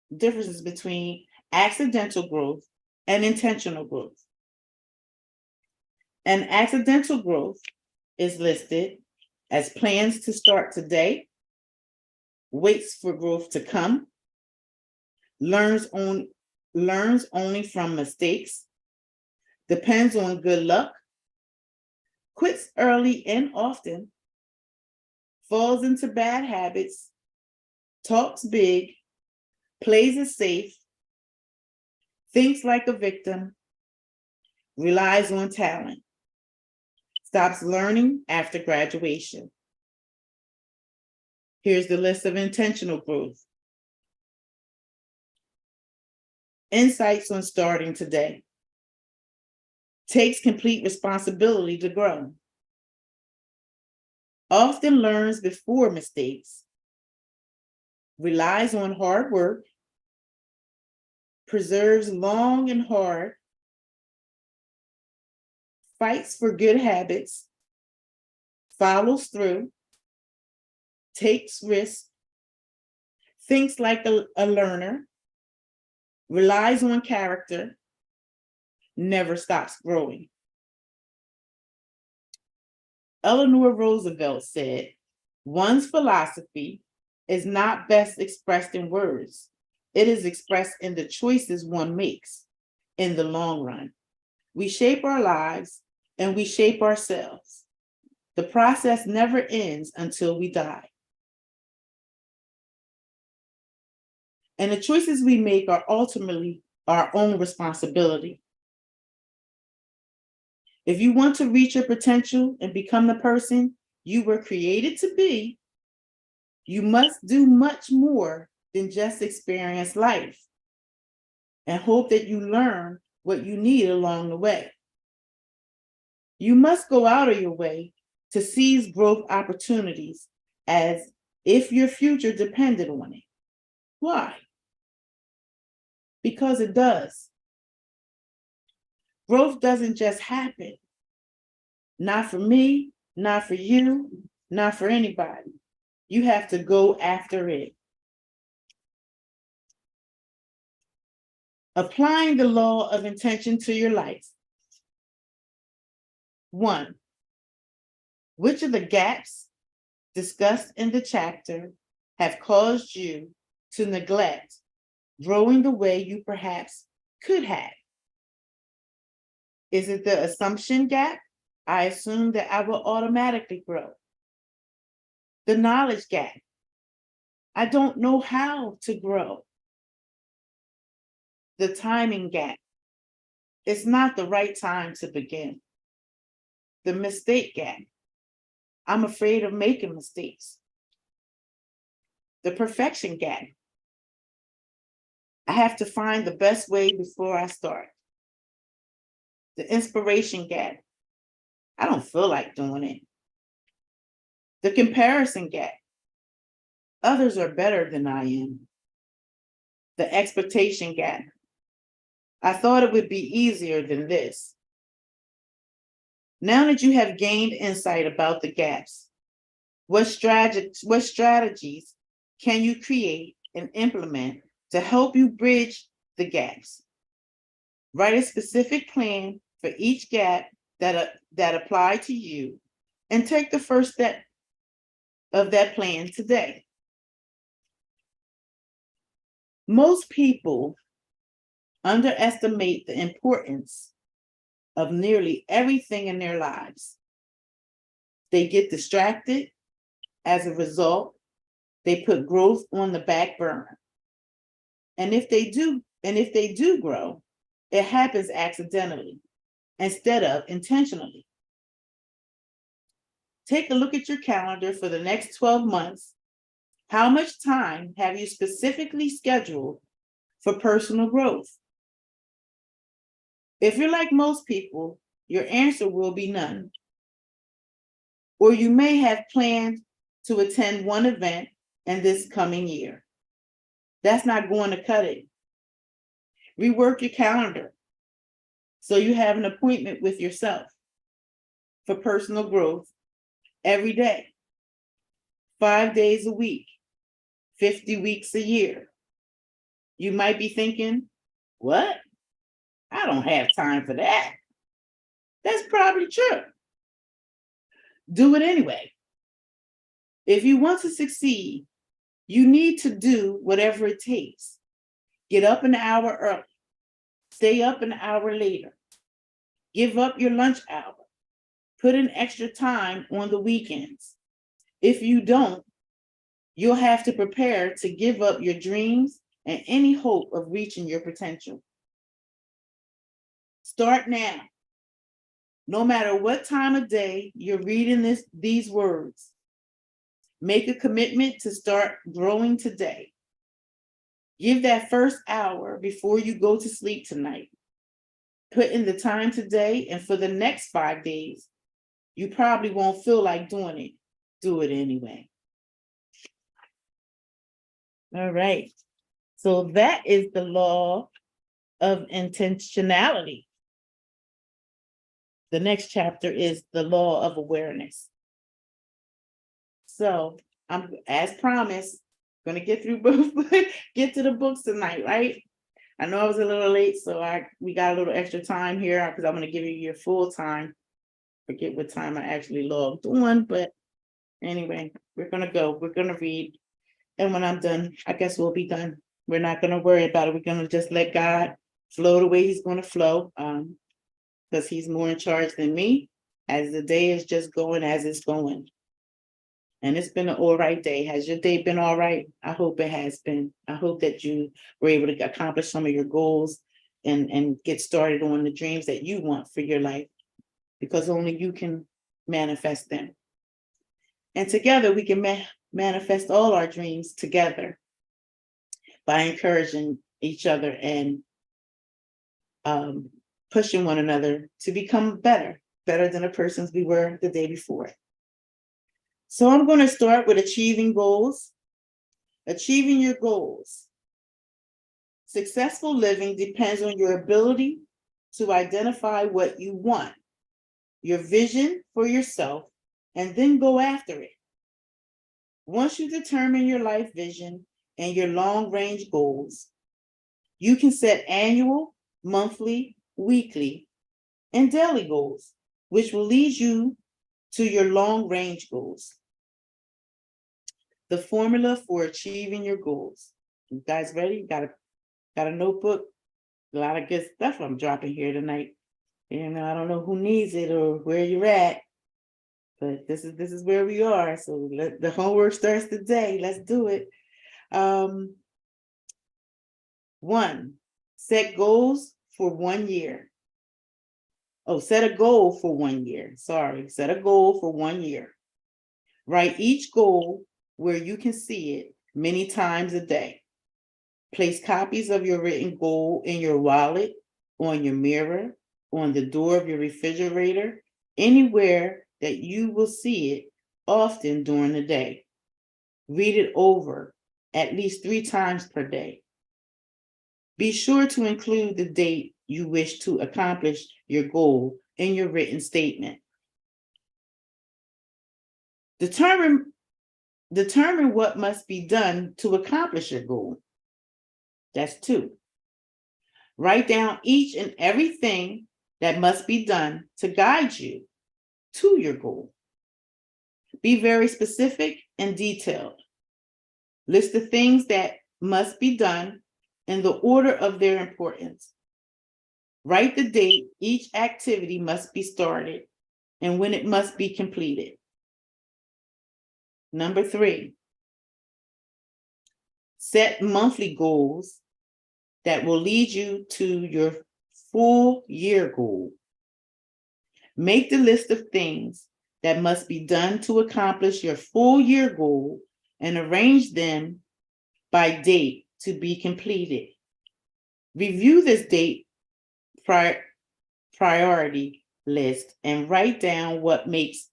between accidental growth and intentional growth. And accidental growth is listed as plans to start today, waits for growth to come, learns only from mistakes, depends on good luck, quits early and often, falls into bad habits, talks big, plays it safe, thinks like a victim, relies on talent, stops learning after graduation. Here's the list of intentional growth. Insights on starting today. Takes complete responsibility to grow. Often learns before mistakes. Relies on hard work. Preserves long and hard. Fights for good habits. Follows through. Takes risks. Thinks like a learner. Relies on character. Never stops growing. Eleanor Roosevelt said, "One's philosophy is not best expressed in words. It is expressed in the choices one makes in the long run. We shape our lives and we shape ourselves. The process never ends until we die. And the choices we make are ultimately our own responsibility. If you want to reach your potential and become the person you were created to be, you must do much more than just experience life and hope that you learn what you need along the way. You must go out of your way to seize growth opportunities as if your future depended on it. Why? Because it does. Growth doesn't just happen. Not for me, not for you, not for anybody. You have to go after it. Applying the law of intention to your life. 1. Which of the gaps discussed in the chapter have caused you to neglect growing the way you perhaps could have? Is it the assumption gap? I assume that I will automatically grow. The knowledge gap. I don't know how to grow. The timing gap. It's not the right time to begin. The mistake gap. I'm afraid of making mistakes. The perfection gap. I have to find the best way before I start. The inspiration gap. I don't feel like doing it. The comparison gap. Others are better than I am. The expectation gap. I thought it would be easier than this. Now that you have gained insight about the gaps, what strategies can you create and implement to help you bridge the gaps? Write a specific plan for each gap that apply to you and take the first step of that plan today. Most people underestimate the importance of nearly everything in their lives. They get distracted. As a result, they put growth on the back burner. And if they do grow, it happens accidentally instead of intentionally. Take a look at your calendar for the next 12 months. How much time have you specifically scheduled for personal growth? If you're like most people, your answer will be none. Or you may have planned to attend one event in this coming year. That's not going to cut it. Rework your calendar so you have an appointment with yourself for personal growth every day, 5 days a week, 50 weeks a year. You might be thinking, what? I don't have time for that. That's probably true. Do it anyway. If you want to succeed, you need to do whatever it takes. Get up an hour early. Stay up an hour later. Give up your lunch hour. Put in extra time on the weekends. If you don't, you'll have to prepare to give up your dreams and any hope of reaching your potential. Start now. No matter what time of day you're reading these words, make a commitment to start growing today. Give that first hour before you go to sleep tonight. Put in the time today, and for the next 5 days, you probably won't feel like doing it. Do it anyway. All right. So that is the law of intentionality. The next chapter is the law of awareness. So I'm, as promised, going to get through get to the books tonight, right? I know I was a little late, so we got a little extra time here because I'm going to give you your full time. Forget what time I actually logged on, but anyway, we're going to go. We're going to read. And when I'm done, I guess we'll be done. We're not going to worry about it. We're going to just let God flow the way he's going to flow, because he's more in charge than me. as the day is just going as it's going. And it's been an all right day. Has your day been all right? I hope it has been. I hope that you were able to accomplish some of your goals and get started on the dreams that you want for your life, because only you can manifest them. And together we can manifest all our dreams together by encouraging each other and pushing one another to become better than the persons we were the day before. So I'm going to start with achieving goals. Achieving your goals. Successful living depends on your ability to identify what you want, your vision for yourself, and then go after it. Once you determine your life vision and your long-range goals, you can set annual, monthly, weekly, and daily goals, which will lead you to your long-range goals. The formula for achieving your goals. You guys ready? Got a notebook? A lot of good stuff I'm dropping here tonight. And I don't know who needs it or where you're at, but this is where we are. So the homework starts today. Let's do it. 1, set goals for 1 year. Oh, set a goal for 1 year. Sorry, set a goal for 1 year. Write each goal where you can see it many times a day. Place copies of your written goal in your wallet, on your mirror, on the door of your refrigerator, anywhere that you will see it often during the day. Read it over at least 3 times per day. Be sure to include the date you wish to accomplish your goal in your written statement. Determine what must be done to accomplish your goal. That's 2. Write down each and everything that must be done to guide you to your goal. Be very specific and detailed. List the things that must be done in the order of their importance. Write the date each activity must be started and when it must be completed. Number 3, set monthly goals that will lead you to your full year goal. Make the list of things that must be done to accomplish your full year goal and arrange them by date to be completed. Review this date priority list and write down what must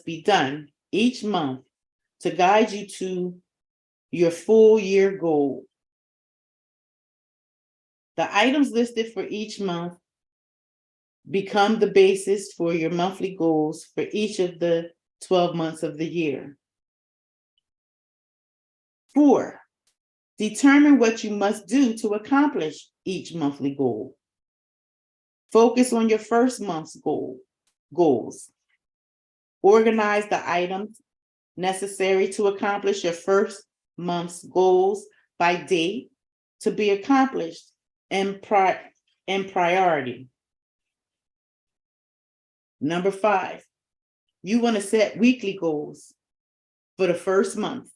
be done each month to guide you to your full year goal. The items listed for each month become the basis for your monthly goals for each of the 12 months of the year. 4, determine what you must do to accomplish each monthly goal. Focus on your first month's goals. Organize the items necessary to accomplish your first month's goals by date to be accomplished and priority. Number 5, you want to set weekly goals for the first month.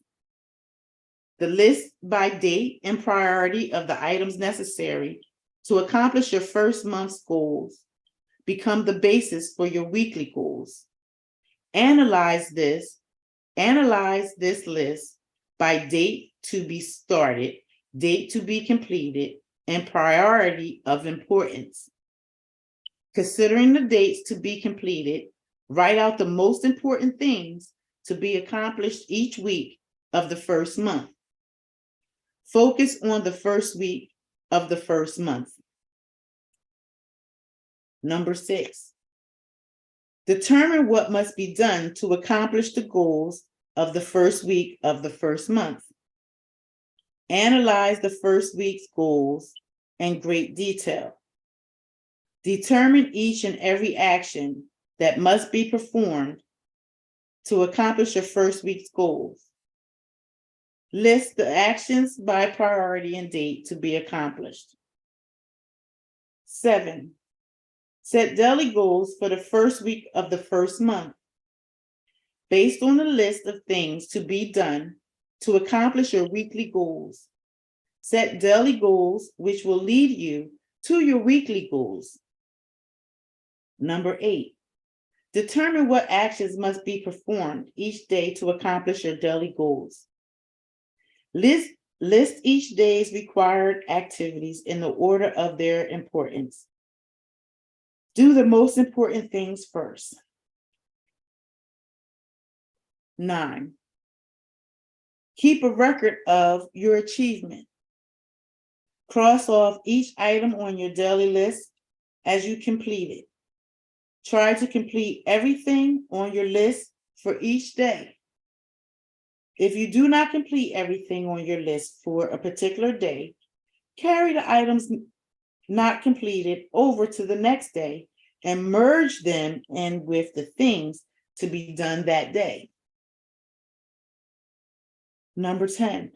The list by date and priority of the items necessary to accomplish your first month's goals become the basis for your weekly goals. Analyze this list by date to be started, date to be completed, and priority of importance. Considering the dates to be completed, write out the most important things to be accomplished each week of the first month. Focus on the first week of the first month. Number 6, determine what must be done to accomplish the goals of the first week of the first month. Analyze the first week's goals in great detail. Determine each and every action that must be performed to accomplish your first week's goals. List the actions by priority and date to be accomplished. 7, Set daily goals for the first week of the first month, based on a list of things to be done to accomplish your weekly goals. Set daily goals which will lead you to your weekly goals. Number 8, determine what actions must be performed each day to accomplish your daily goals. List each day's required activities in the order of their importance. Do the most important things first. 9, keep a record of your achievement. Cross off each item on your daily list as you complete it. Try to complete everything on your list for each day. If you do not complete everything on your list for a particular day, carry the items not completed over to the next day and merge them in with the things to be done that day. Number 10,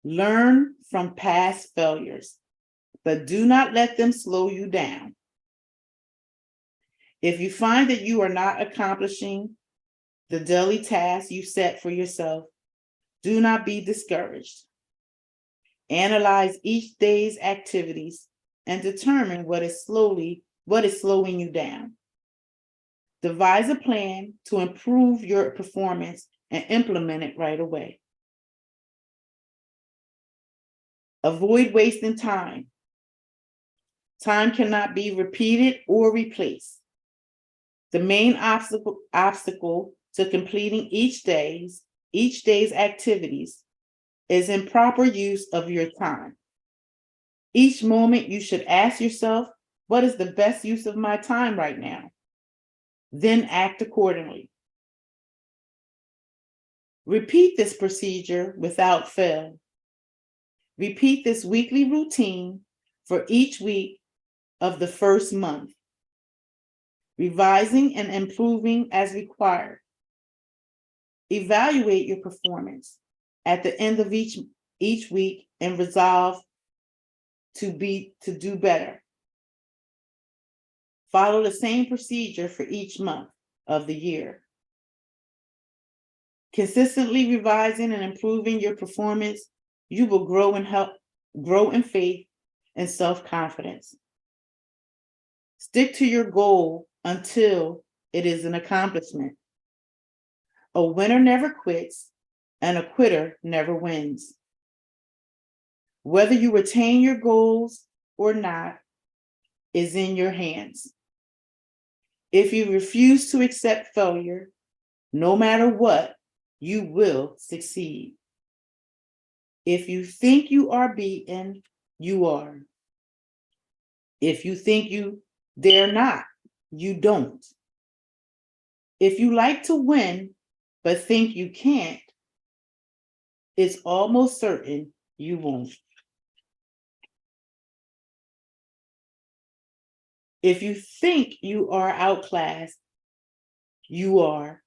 learn from past failures, but do not let them slow you down. If you find that you are not accomplishing the daily tasks you set for yourself, do not be discouraged. Analyze each day's activities and determine what is slowing you down. Devise a plan to improve your performance and implement it right away. Avoid wasting time. Time cannot be repeated or replaced. The main obstacle to completing each day's activities is improper use of your time. Each moment you should ask yourself, what is the best use of my time right now? Then act accordingly. Repeat this procedure without fail. Repeat this weekly routine for each week of the first month, revising and improving as required. Evaluate your performance at the end of each week and resolve to do better. Follow the same procedure for each month of the year. Consistently revising and improving your performance, you will grow in faith and self-confidence. Stick to your goal until it is an accomplishment. A winner never quits, and a quitter never wins. Whether you attain your goals or not is in your hands. If you refuse to accept failure, no matter what, you will succeed. If you think you are beaten, you are. If you think you dare not, you don't. If you like to win, but think you can't, it's almost certain you won't. If you think you are outclassed, you are.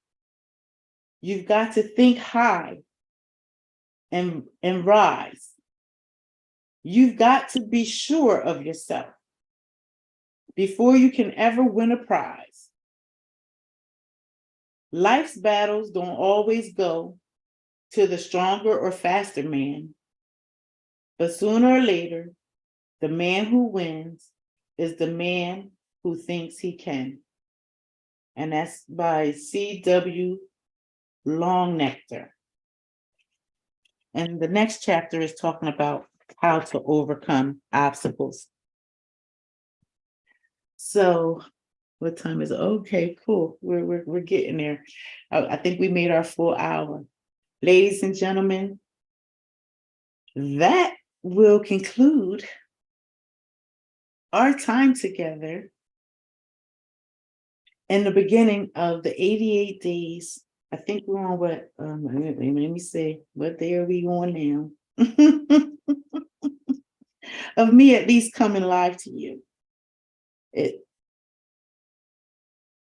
You've got to think high and rise. You've got to be sure of yourself before you can ever win a prize. Life's battles don't always go to the stronger or faster man, but sooner or later, the man who wins is the man who thinks he can. And that's by C.W. Longnectar. And the next chapter is talking about how to overcome obstacles. So what time is it? Okay, cool. We're getting there. I think we made our full hour. Ladies and gentlemen, that will conclude our time together in the beginning of the 88 days. I think we're on what, let me see, what day are we on now? Of me at least coming live to you.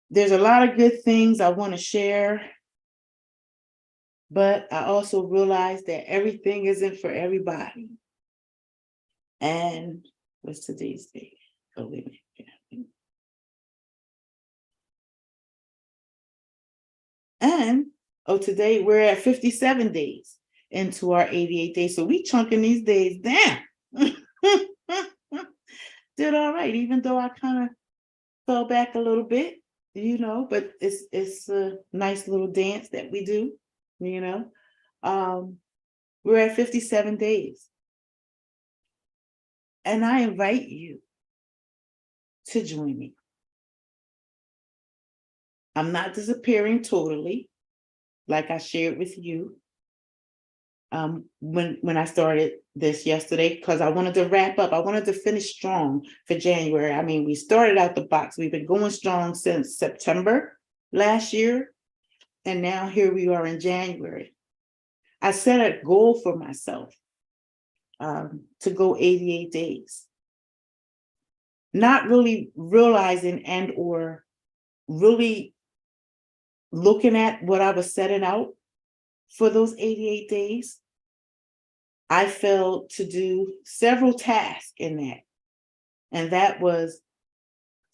There's a lot of good things I want to share, but I also realize that everything isn't for everybody. And what's today's date? Oh, wait a minute. And today we're at 57 days into our 88 days. So we chunking these days down. Did all right, even though I kind of fell back a little bit, but it's a nice little dance that we do, you know. We're at 57 days. And I invite you to join me. I'm not disappearing totally, like I shared with you when I started this yesterday, because I wanted to wrap up. I wanted to finish strong for January. I mean, we started out the box. We've been going strong since September last year, and now here we are in January. I set a goal for myself to go 88 days, not really realizing and or really looking at what I was setting out for those 88 days. I failed to do several tasks in that. And that was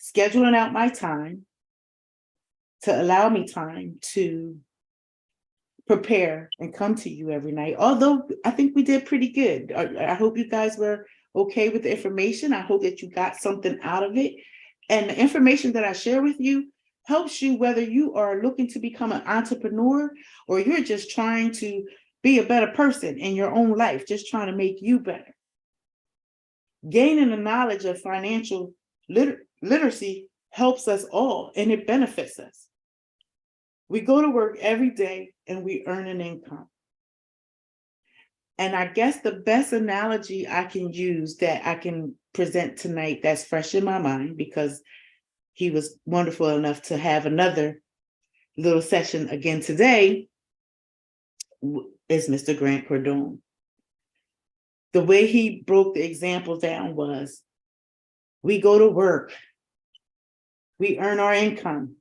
scheduling out my time to allow me time to prepare and come to you every night. Although I think we did pretty good. I hope you guys were okay with the information. I hope that you got something out of it. And the information that I share with you helps you, whether you are looking to become an entrepreneur or you're just trying to be a better person in your own life, just trying to make you better. Gaining the knowledge of financial literacy helps us all, and it benefits us. We go to work every day and we earn an income. And I guess the best analogy I can use that I can present tonight that's fresh in my mind, because he was wonderful enough to have another little session again today, is Mr. Grant Cardone. The way he broke the example down was, we go to work, we earn our income.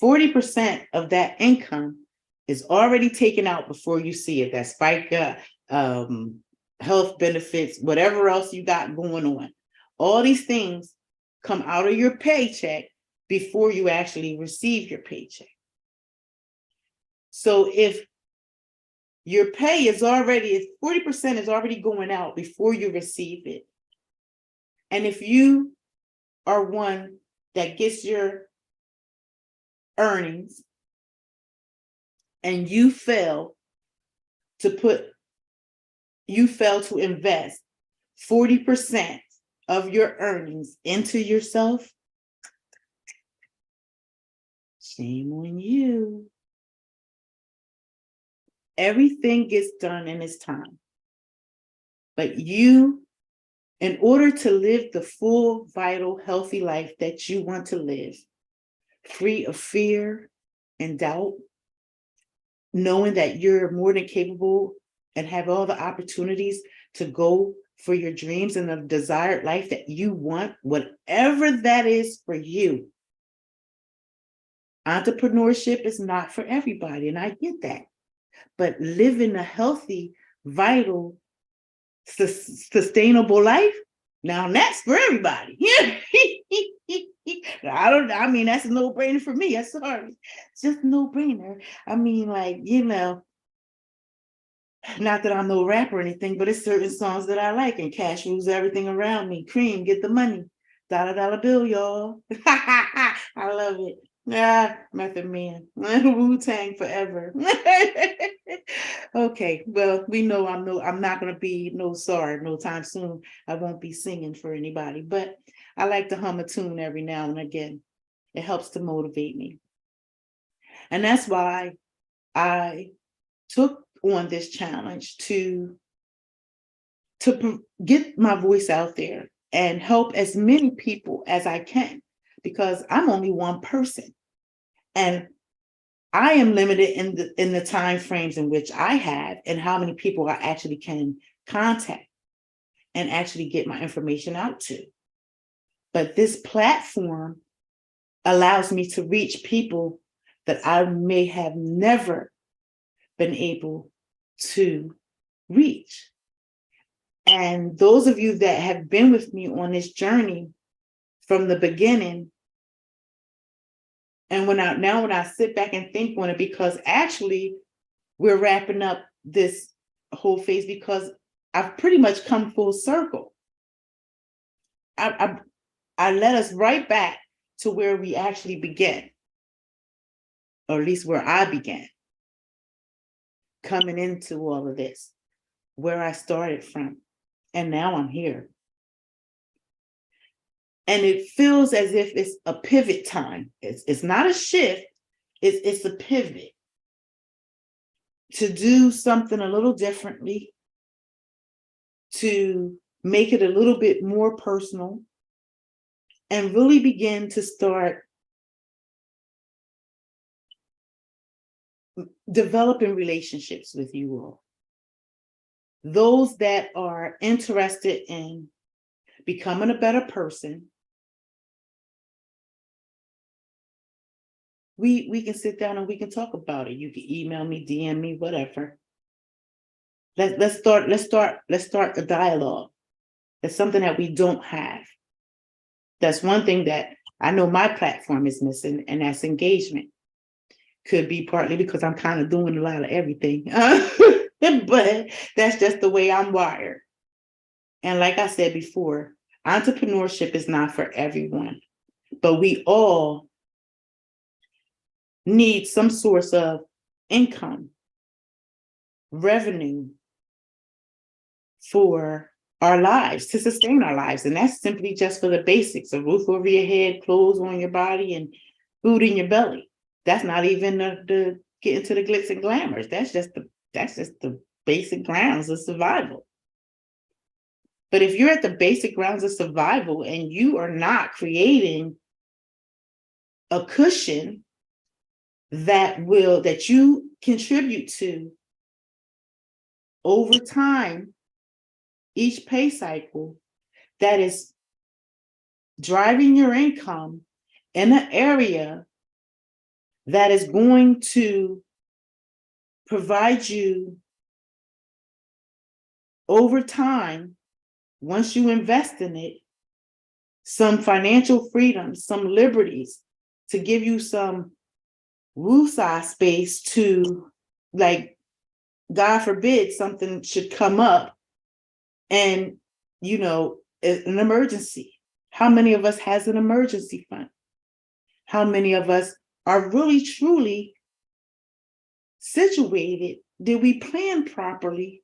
40% of that income is already taken out before you see it. That's FICA, health benefits, whatever else you got going on. All these things come out of your paycheck before you actually receive your paycheck. So if your pay is already, 40% is already going out before you receive it. And if you are one that gets your earnings and you fail to invest 40% of your earnings into yourself, shame on you. Everything gets done in its time. But you, in order to live the full, vital, healthy life that you want to live, free of fear and doubt, knowing that you're more than capable and have all the opportunities to go for your dreams and the desired life that you want, whatever that is for you. Entrepreneurship is not for everybody, and I get that. But living a healthy, vital, sustainable life, now that's for everybody. I mean, that's a no-brainer for me. I'm sorry. It's just a no-brainer. I mean, like, not that I'm no rapper or anything, but it's certain songs that I like, and cash rules everything around me. Cream, get the money. Dollar, dollar bill, y'all. I love it. Yeah, Method Man. Wu-Tang forever. Okay, well, we know I'm not gonna be no time soon. I won't be singing for anybody, but I like to hum a tune every now and again. It helps to motivate me. And that's why I took on this challenge to get my voice out there and help as many people as I can, because I'm only one person. And I am limited in the time frames in which I have and how many people I actually can contact and actually get my information out to. But this platform allows me to reach people that I may have never been able to reach. And those of you that have been with me on this journey from the beginning And when I sit back and think on it, because actually we're wrapping up this whole phase, because I've pretty much come full circle. I led us right back to where we actually began, or at least where I began coming into all of this, where I started from. And now I'm here. And it feels as if it's a pivot time. It's not a shift, it's a pivot to do something a little differently, to make it a little bit more personal, and really begin to start developing relationships with you all. Those that are interested in becoming a better person, we can sit down and we can talk about it. You can email me, DM me, whatever. Let's start a dialogue. That's something that we don't have. That's one thing that I know my platform is missing, and that's engagement. Could be partly because I'm kind of doing a lot of everything, but that's just the way I'm wired. And like I said before, entrepreneurship is not for everyone, but we all need some source of income, revenue for our lives, to sustain our lives. And that's simply just for the basics: a roof over your head, clothes on your body, and food in your belly. That's not even the getting to the glitz and glamours. That's just the basic grounds of survival. But if you're at the basic grounds of survival and you are not creating a cushion that you contribute to over time, each pay cycle, that is driving your income in an area that is going to provide you over time, once you invest in it, some financial freedom, some liberties, to give you some woosah space to, like, God forbid something should come up and, an emergency. How many of us has an emergency fund? How many of us are really, truly situated? Did we plan properly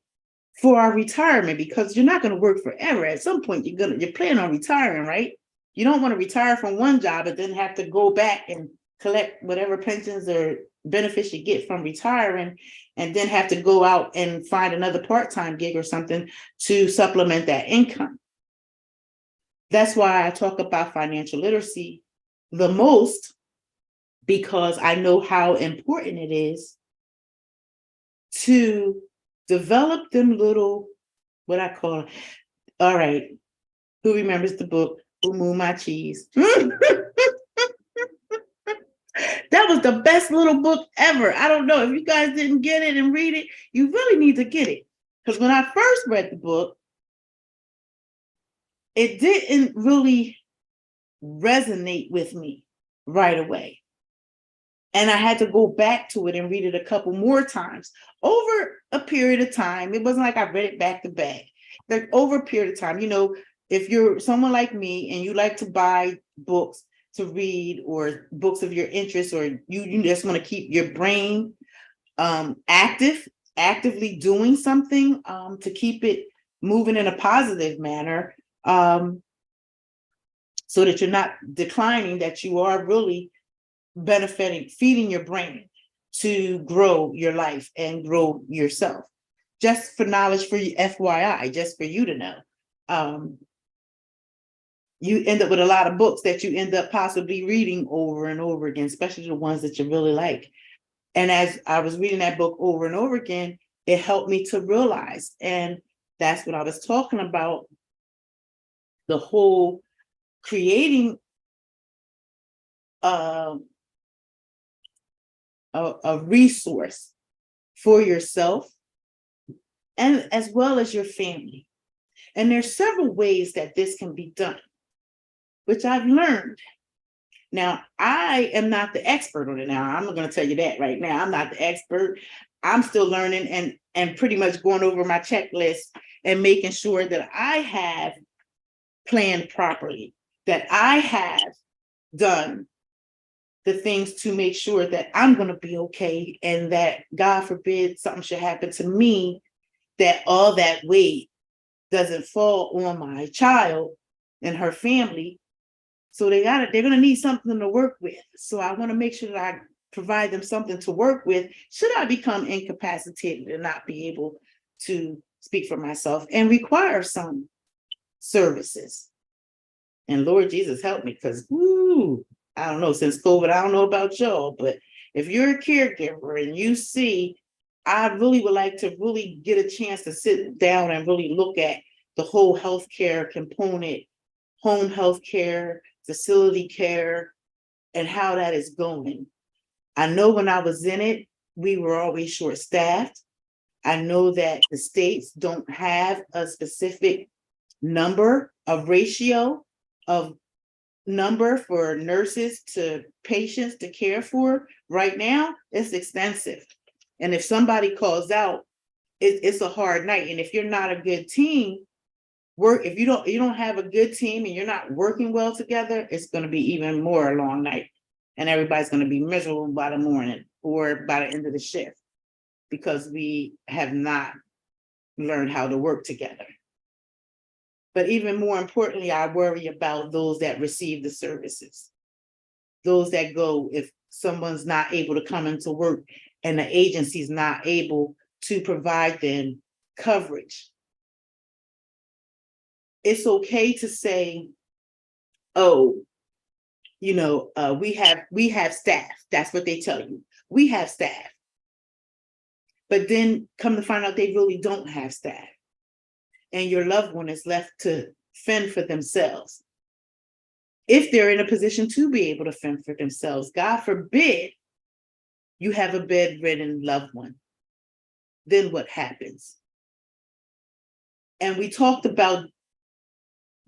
for our retirement? Because you're not going to work forever. At some point, you're planning on retiring, right? You don't want to retire from one job and then have to go back and collect whatever pensions or benefits you get from retiring, and then have to go out and find another part-time gig or something to supplement that income. That's why I talk about financial literacy the most, because I know how important it is to develop them little, what I call, all right, who remembers the book, Who Moved My Cheese? That was the best little book ever. I don't know if you guys didn't get it and read it, you really need to get it. Because when I first read the book, it didn't really resonate with me right away. And I had to go back to it and read it a couple more times over a period of time. It wasn't like I read it back to back. Like over a period of time, if you're someone like me and you like to buy books to read, or books of your interest, or you just want to keep your brain actively doing something to keep it moving in a positive manner, so that you're not declining, that you are really benefiting, feeding your brain to grow your life and grow yourself. Just for knowledge, for you, FYI, just for you to know. You end up with a lot of books that you end up possibly reading over and over again, especially the ones that you really like. And as I was reading that book over and over again, it helped me to realize, and that's what I was talking about, the whole creating a resource for yourself and as well as your family. And there's several ways that this can be done, which I've learned Now, I am not the expert on it now. I'm going to tell you that right now. I'm not the expert. I'm still learning and pretty much going over my checklist and making sure that I have planned properly, that I have done the things to make sure that I'm going to be okay, and that God forbid something should happen to me, that all that weight doesn't fall on my child and her family. So they're going to need something to work with. So I want to make sure that I provide them something to work with should I become incapacitated and not be able to speak for myself and require some services. And Lord Jesus, help me, because I don't know, since COVID, I don't know about y'all, but if you're a caregiver and you see, I really would like to really get a chance to sit down and really look at the whole healthcare component, home healthcare, facility care, and how that is going. I know when I was in it, we were always short-staffed. I know that the states don't have a specific number of ratio of number for nurses to patients to care for. Right now, it's extensive. And if somebody calls out, it's a hard night. And if you're not a good team, if you don't have a good team and you're not working well together, it's going to be even more a long night. And everybody's going to be miserable by the morning or by the end of the shift, because we have not learned how to work together. But even more importantly, I worry about those that receive the services, those that go if someone's not able to come into work and the agency's not able to provide them coverage. It's okay to say, oh, we have staff. That's what they tell you. We have staff. But then come to find out they really don't have staff. And your loved one is left to fend for themselves. If they're in a position to be able to fend for themselves, God forbid you have a bedridden loved one, then what happens? And we talked about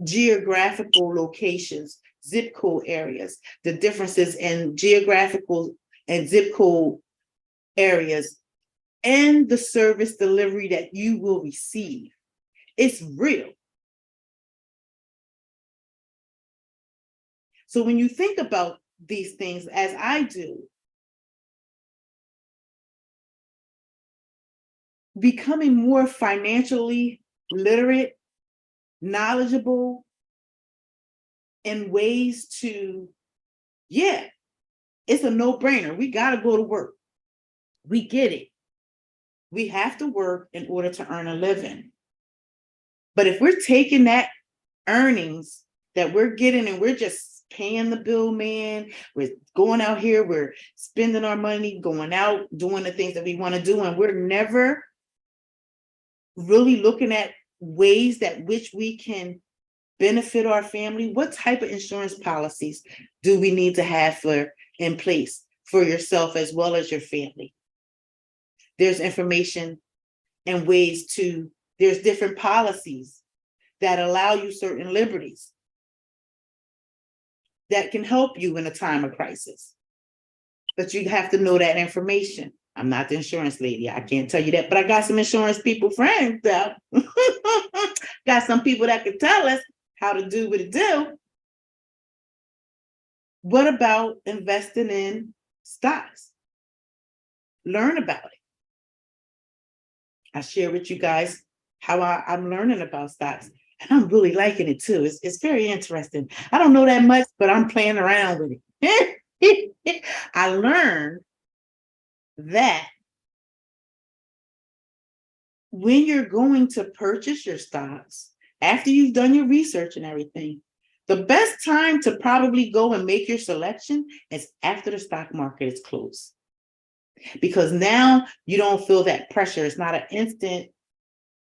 geographical locations, zip code areas, the differences in geographical and zip code areas, and the service delivery that you will receive. It's real. So when you think about these things, as I do, becoming more financially literate, knowledgeable in ways to, it's a no-brainer. We got to go to work. We get it. We have to work in order to earn a living. But if we're taking that earnings that we're getting and we're just paying the bill, man, we're going out here, we're spending our money, going out, doing the things that we want to do, and we're never really looking at ways that which we can benefit our family. What type of insurance policies do we need to have in place for yourself as well as your family? There's information and ways there's different policies that allow you certain liberties that can help you in a time of crisis. But you have to know that information. I'm not the insurance lady. I can't tell you that, but I got some insurance people friends though. Got some people that can tell us how to do what to do. What about investing in stocks? Learn about it. I share with you guys how I'm learning about stocks, and I'm really liking it too. It's very interesting. I don't know that much, but I'm playing around with it. I learned that when you're going to purchase your stocks, after you've done your research and everything, the best time to probably go and make your selection is after the stock market is closed. Because now you don't feel that pressure. It's not an instant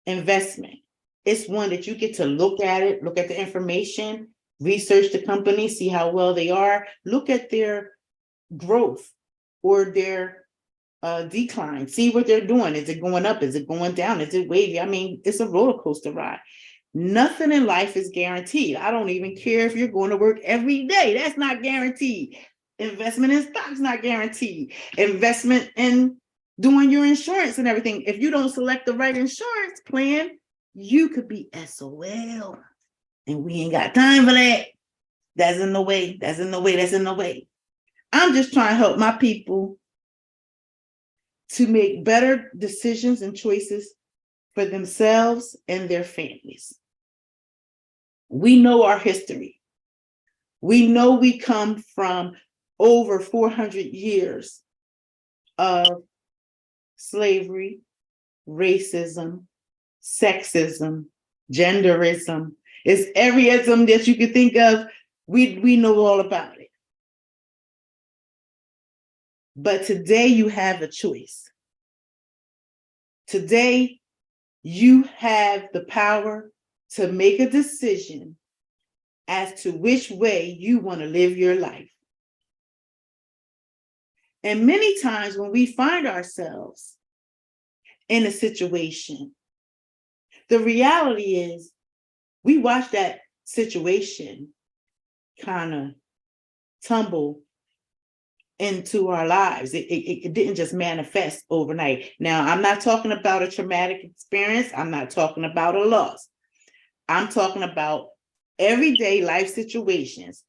investment. It's one that you get to look at it, look at the information, research the company, see how well they are, look at their growth or their decline, see what they're doing. Is it going up? Is it going down? Is it wavy? I mean, it's a roller coaster ride. Nothing in life is guaranteed. I don't even care if you're going to work every day. That's not guaranteed. Investment in stocks not guaranteed. Investment in doing your insurance and everything. If you don't select the right insurance plan, you could be SOL. And we ain't got time for that. That's in the way. That's in the way. That's in the way. I'm just trying to help my people to make better decisions and choices for themselves and their families. We know our history. We know we come from over 400 years of slavery, racism, sexism, genderism. It's every ism that you can think of. We know all about it. But today you have a choice. Today you have the power to make a decision as to which way you want to live your life. And many times when we find ourselves in a situation, the reality is we watch that situation kind of tumble into our lives. It didn't just manifest overnight. Now, I'm not talking about a traumatic experience. I'm not talking about a loss. I'm talking about everyday life situations.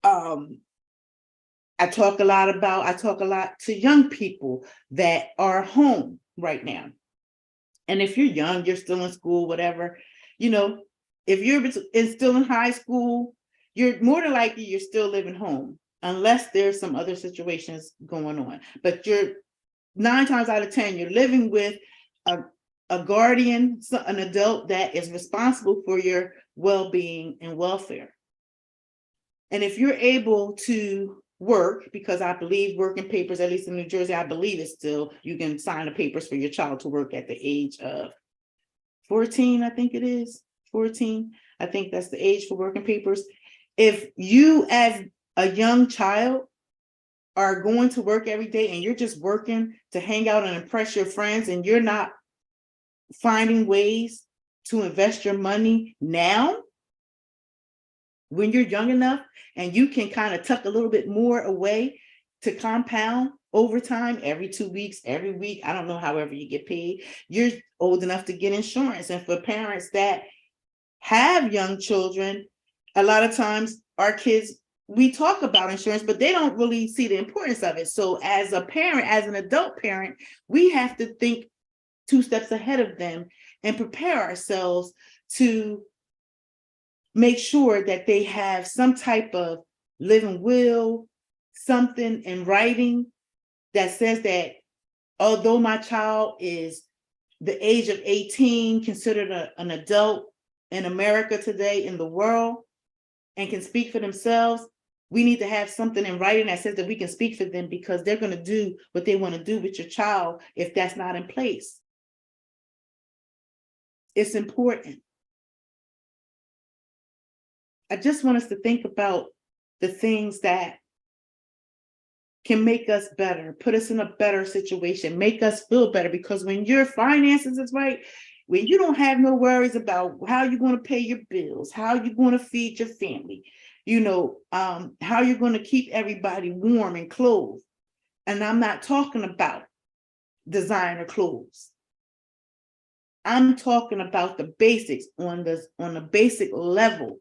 I talk a lot to young people that are home right now. And if you're young, you're still in school, whatever, if you're still in high school, you're more than likely you're still living home, unless there's some other situations going on. But you're 9 times out of 10, you're living with a guardian, an adult that is responsible for your well-being and welfare. And if you're able to work, because I believe working papers, at least in New Jersey, I believe it's still, you can sign the papers for your child to work at the age of 14, I think it is, 14. I think that's the age for working papers. If you as a young child are going to work every day and you're just working to hang out and impress your friends, and you're not finding ways to invest your money now, when you're young enough and you can kind of tuck a little bit more away to compound over time, every 2 weeks, every week, I don't know, however you get paid, you're old enough to get insurance. And for parents that have young children, a lot of times our kids, we talk about insurance, but they don't really see the importance of it. So as a parent, as an adult parent, we have to think 2 steps ahead of them and prepare ourselves to make sure that they have some type of living will, something in writing that says that although my child is the age of 18, considered an adult in America today, in the world, and can speak for themselves, we need to have something in writing that says that we can speak for them, because they're going to do what they want to do with your child if that's not in place. It's important. I just want us to think about the things that can make us better, put us in a better situation, make us feel better. Because when your finances is right, when you don't have no worries about how you're going to pay your bills, how you're going to feed your family, how you're going to keep everybody warm and clothed. And I'm not talking about designer clothes. I'm talking about the basics on the basic level,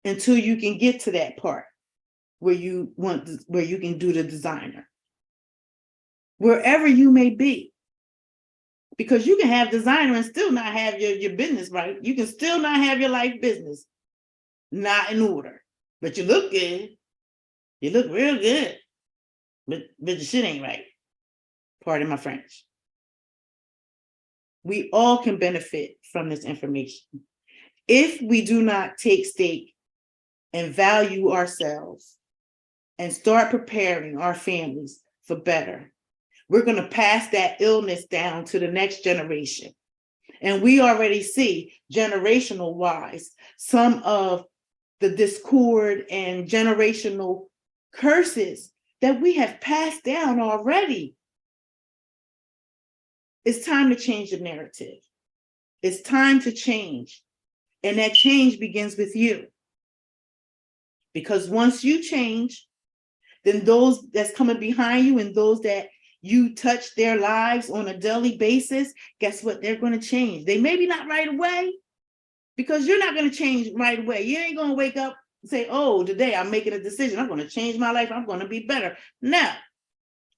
until you can get to that part where you can do the designer, wherever you may be. Because you can have designer and still not have your business right. You can still not have your life business not in order, but you look good. You look real good, but the shit ain't right. Pardon my French. We all can benefit from this information if we do not take stake and value ourselves and start preparing our families for better. We're going to pass that illness down to the next generation. And we already see, generational wise, some of the discord and generational curses that we have passed down already. It's time to change the narrative. It's time to change. And that change begins with you. Because once you change, then those that's coming behind you and those that you touch their lives on a daily basis, guess what? They're going to change. They maybe not right away, because you're not going to change right away. You ain't going to wake up and say, oh, today I'm making a decision. I'm going to change my life. I'm going to be better. No.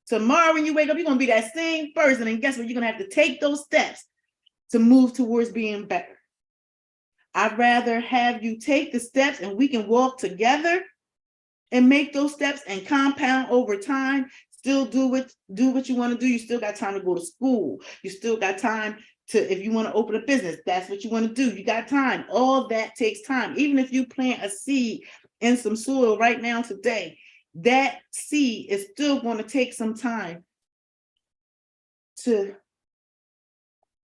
Tomorrow when you wake up, you're going to be that same person. And guess what? You're going to have to take those steps to move towards being better. I'd rather have you take the steps and we can walk together and make those steps and compound over time. Still do what you want to do. You still got time to go to school. You still got time to, if you want to open a business, that's what you want to do. You got time. All that takes time. Even if you plant a seed in some soil right now today, that seed is still going to take some time to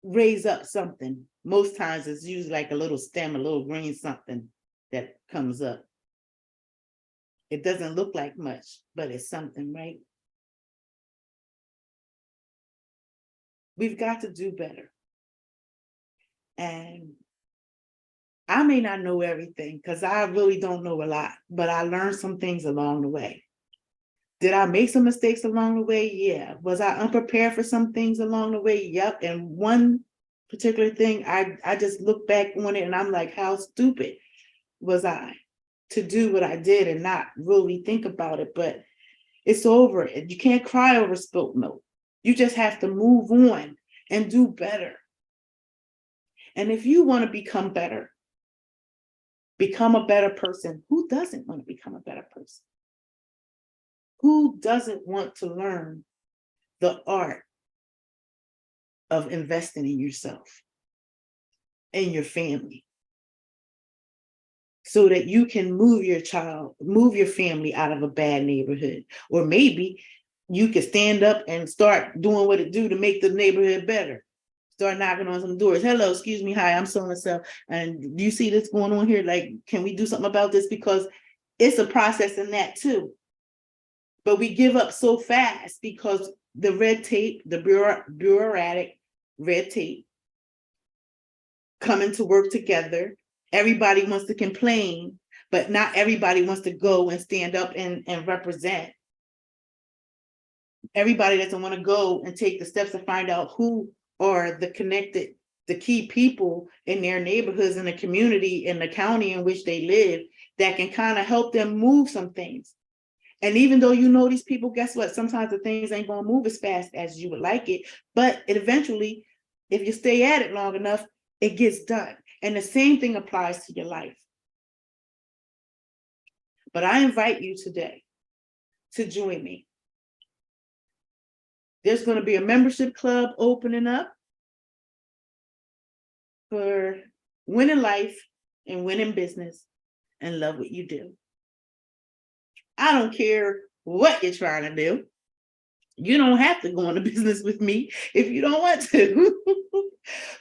raise up something. Most times it's usually like a little stem, a little green something that comes up. It doesn't look like much, but it's something, right? We've got to do better. And I may not know everything because I really don't know a lot, but I learned some things along the way. Did I make some mistakes along the way? Yeah. Was I unprepared for some things along the way? Yep. And one particular thing, I just look back on it and I'm like, how stupid was I to do what I did and not really think about it? But it's over. You can't cry over spilt milk. You just have to move on and do better. And if you want to become better, become a better person. Who doesn't want to become a better person? Who doesn't want to learn the art of investing in yourself and your family so that you can move your family out of a bad neighborhood? Or maybe you could stand up and start doing what it do to make the neighborhood better. Start knocking on some doors. Hello, excuse me. Hi, I'm so-and-so. And do you see this going on here? Like, can we do something about this? Because it's a process in that too. But we give up so fast because the red tape, the bureaucratic red tape, coming to work together. Everybody wants to complain, but not everybody wants to go and stand up and represent. Everybody doesn't want to go and take the steps to find out who are the key people in their neighborhoods, in the community, in the county in which they live, that can kind of help them move some things. And even though you know these people, guess what? Sometimes the things ain't going to move as fast as you would like it, but it eventually, if you stay at it long enough, it gets done. And the same thing applies to your life. But I invite you today to join me. There's going to be a membership club opening up for winning life and winning business and love what you do. I don't care what you're trying to do. You don't have to go into business with me if you don't want to.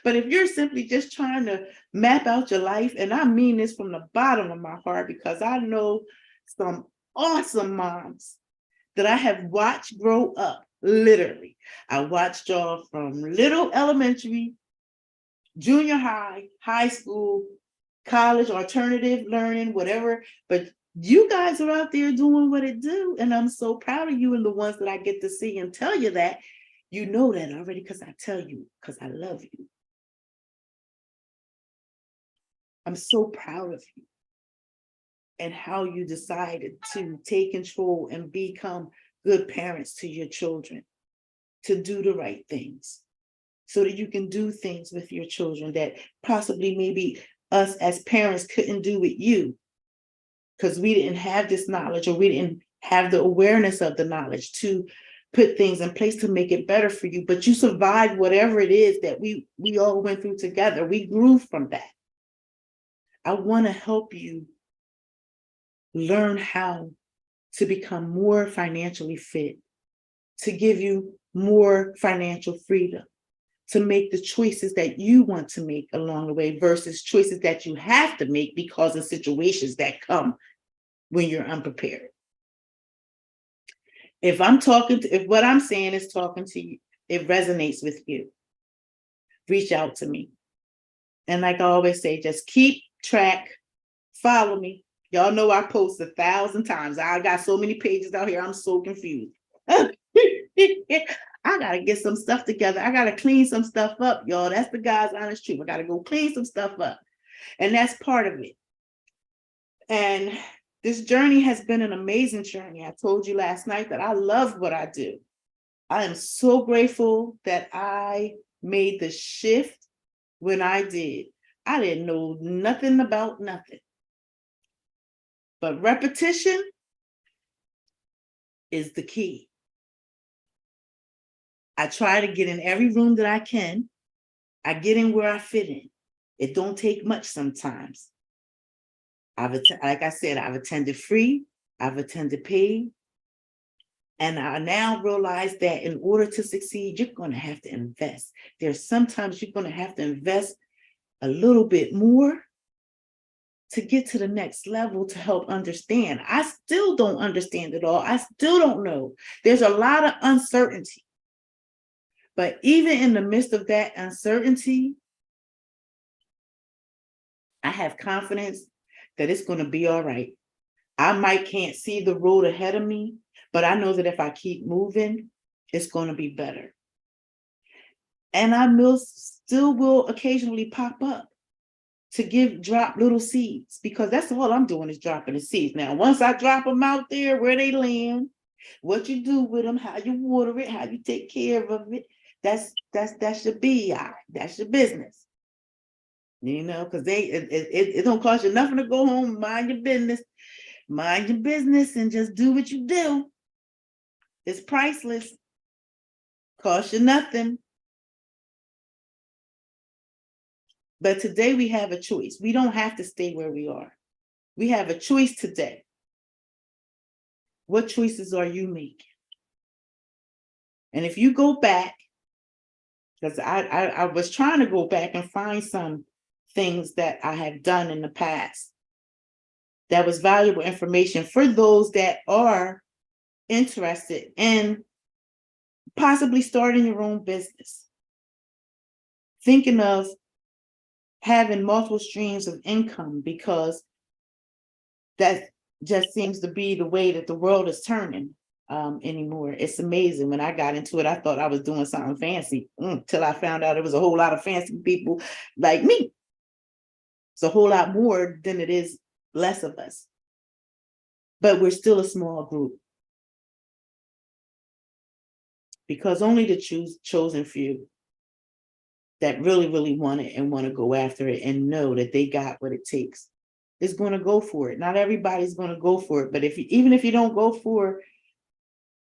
But if you're simply just trying to map out your life, and I mean this from the bottom of my heart, because I know some awesome moms that I have watched grow up, literally. I watched y'all from little elementary, junior high, high school, college, alternative learning, whatever. But you guys are out there doing what it do. And I'm so proud of you and the ones that I get to see and tell you that. You know that already because I tell you, because I love you. I'm so proud of you and how you decided to take control and become good parents to your children, to do the right things so that you can do things with your children that possibly maybe us as parents couldn't do with you because we didn't have this knowledge or we didn't have the awareness of the knowledge to put things in place to make it better for you. But you survived whatever it is that we all went through together. We grew from that. I want to help you learn how to become more financially fit, to give you more financial freedom, to make the choices that you want to make along the way versus choices that you have to make because of situations that come when you're unprepared. If what I'm saying is talking to you, it resonates with you, reach out to me. And like I always say, just keep track, follow me. Y'all know I post 1,000 times. I got so many pages out here. I'm so confused. I gotta get some stuff together. I gotta clean some stuff up, y'all. That's the God's honest truth. I gotta go clean some stuff up. And that's part of it. And this journey has been an amazing journey. I told you last night that I love what I do. I am so grateful that I made the shift when I did. I didn't know nothing about nothing. But repetition is the key. I try to get in every room that I can. I get in where I fit in. It don't take much sometimes. Like I said, I've attended free, I've attended paid, and I now realize that in order to succeed, you're going to have to invest. There's sometimes you're going to have to invest a little bit more to get to the next level to help understand. I still don't understand it all. I still don't know. There's a lot of uncertainty. But even in the midst of that uncertainty, I have confidence that it's going to be all right. I can't see the road ahead of me, but I know that if I keep moving, it's going to be better. And I still will occasionally pop up to drop little seeds, because that's all I'm doing is dropping the seeds. Now, once I drop them out there where they land, what you do with them, how you water it, how you take care of it, that's your BI, that's your business. You know, because it don't cost you nothing to go home, mind your business, and just do what you do. It's priceless, cost you nothing. But today we have a choice. We don't have to stay where we are. We have a choice today. What choices are you making? And if you go back, because I was trying to go back and find some things that I have done in the past that was valuable information for those that are interested in possibly starting your own business, thinking of having multiple streams of income, because that just seems to be the way that the world is turning anymore. It's amazing. When I got into it, I thought I was doing something fancy till I found out it was a whole lot of fancy people like me. It's a whole lot more than it is less of us. But we're still a small group, because only the chosen few that really, really want it and want to go after it and know that they got what it takes is going to go for it. Not everybody's going to go for it, but even if you don't go for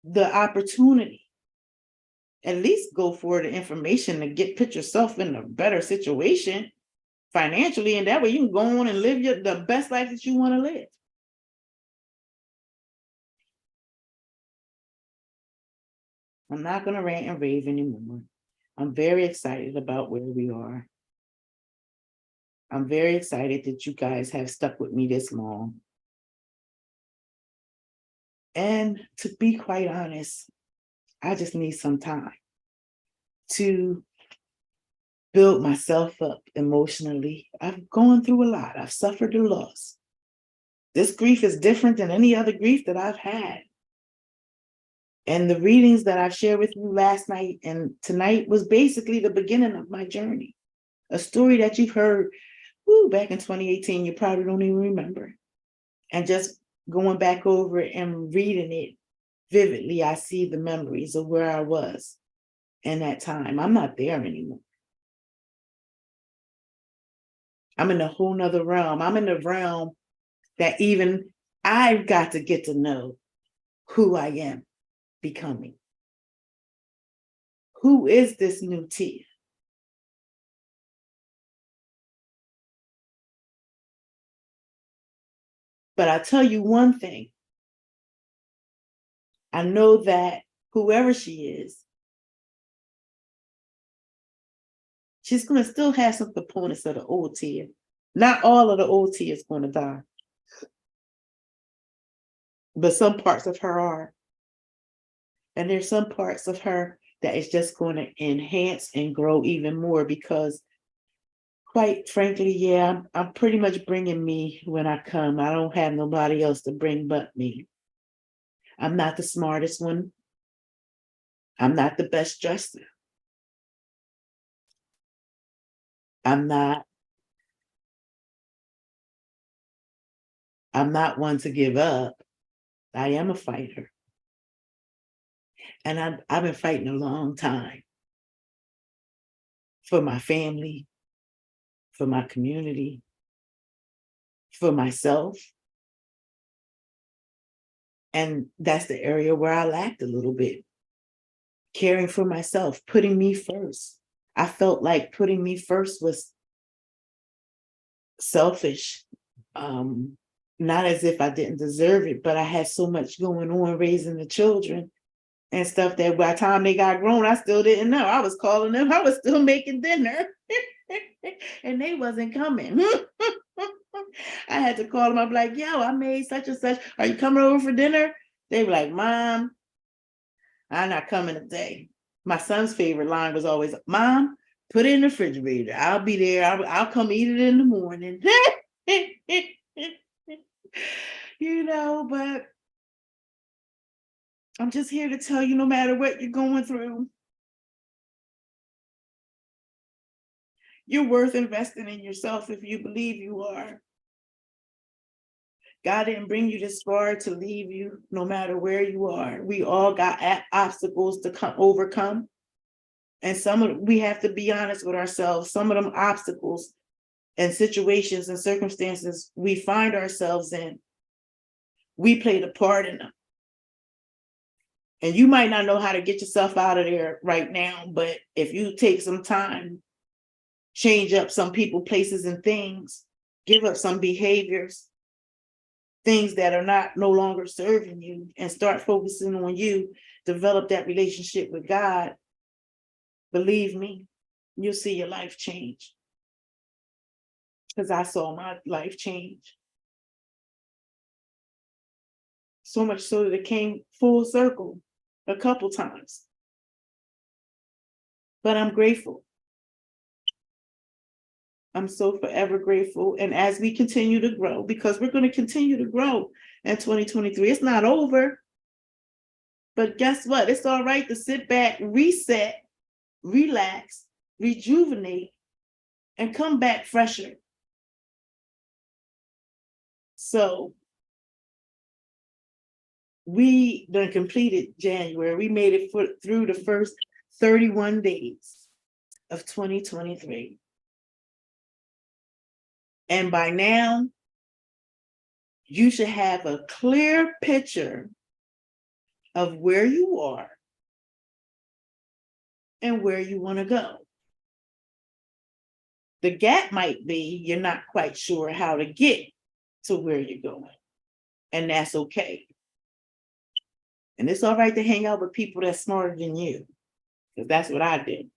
the opportunity, at least go for the information to put yourself in a better situation financially, and that way you can go on and live the best life that you want to live. I'm not going to rant and rave anymore. I'm very excited about where we are. I'm very excited that you guys have stuck with me this long. And to be quite honest, I just need some time to build myself up emotionally. I've gone through a lot. I've suffered a loss. This grief is different than any other grief that I've had. And the readings that I've shared with you last night and tonight was basically the beginning of my journey. A story that you've heard back in 2018, you probably don't even remember. And just going back over it and reading it vividly, I see the memories of where I was in that time. I'm not there anymore. I'm in a whole nother realm. I'm in the realm that even I've got to get to know who I am becoming. Who is this new Tia? But I tell you one thing. I know that whoever she is, she's going to still have some components of the old Tia. Not all of the old Tia is going to die. But some parts of her are. And there's some parts of her that is just going to enhance and grow even more because quite frankly, yeah, I'm pretty much bringing me when I come. I don't have nobody else to bring but me. I'm not the smartest one. I'm not the best dressed. I'm not I'm not one to give up. I am a fighter. And I've been fighting a long time for my family, for my community, for myself. And that's the area where I lacked a little bit. Caring for myself, putting me first. I felt like putting me first was selfish. Not as if I didn't deserve it, but I had so much going on raising the children and stuff that by the time they got grown, I still didn't know. I was calling them, I was still making dinner. And they wasn't coming. I had to call them. I'm like, yo, I made such and such. Are you coming over for dinner? They were like, Mom, I'm not coming today. My son's favorite line was always, Mom, put it in the refrigerator. I'll be there. I'll come eat it in the morning. But I'm just here to tell you, no matter what you're going through, you're worth investing in yourself if you believe you are. God didn't bring you this far to leave you, no matter where you are. We all got obstacles to overcome. And we have to be honest with ourselves. Some of them obstacles and situations and circumstances we find ourselves in, we played a part in them. And you might not know how to get yourself out of there right now, but if you take some time, change up some people, places, and things, give up some behaviors, things that are no longer serving you, and start focusing on you, develop that relationship with God, believe me, you'll see your life change. Because I saw my life change. So much so that it came full circle a couple times. But I'm grateful. I'm so forever grateful. And as we continue to grow, because we're going to continue to grow in 2023, it's not over. But guess what? It's all right to sit back, reset, relax, rejuvenate, and come back fresher. So we done completed January. We made it through the first 31 days of 2023. And by now, you should have a clear picture of where you are and where you want to go. The gap might be you're not quite sure how to get to where you're going. And that's okay. And it's all right to hang out with people that's smarter than you, because that's what I did.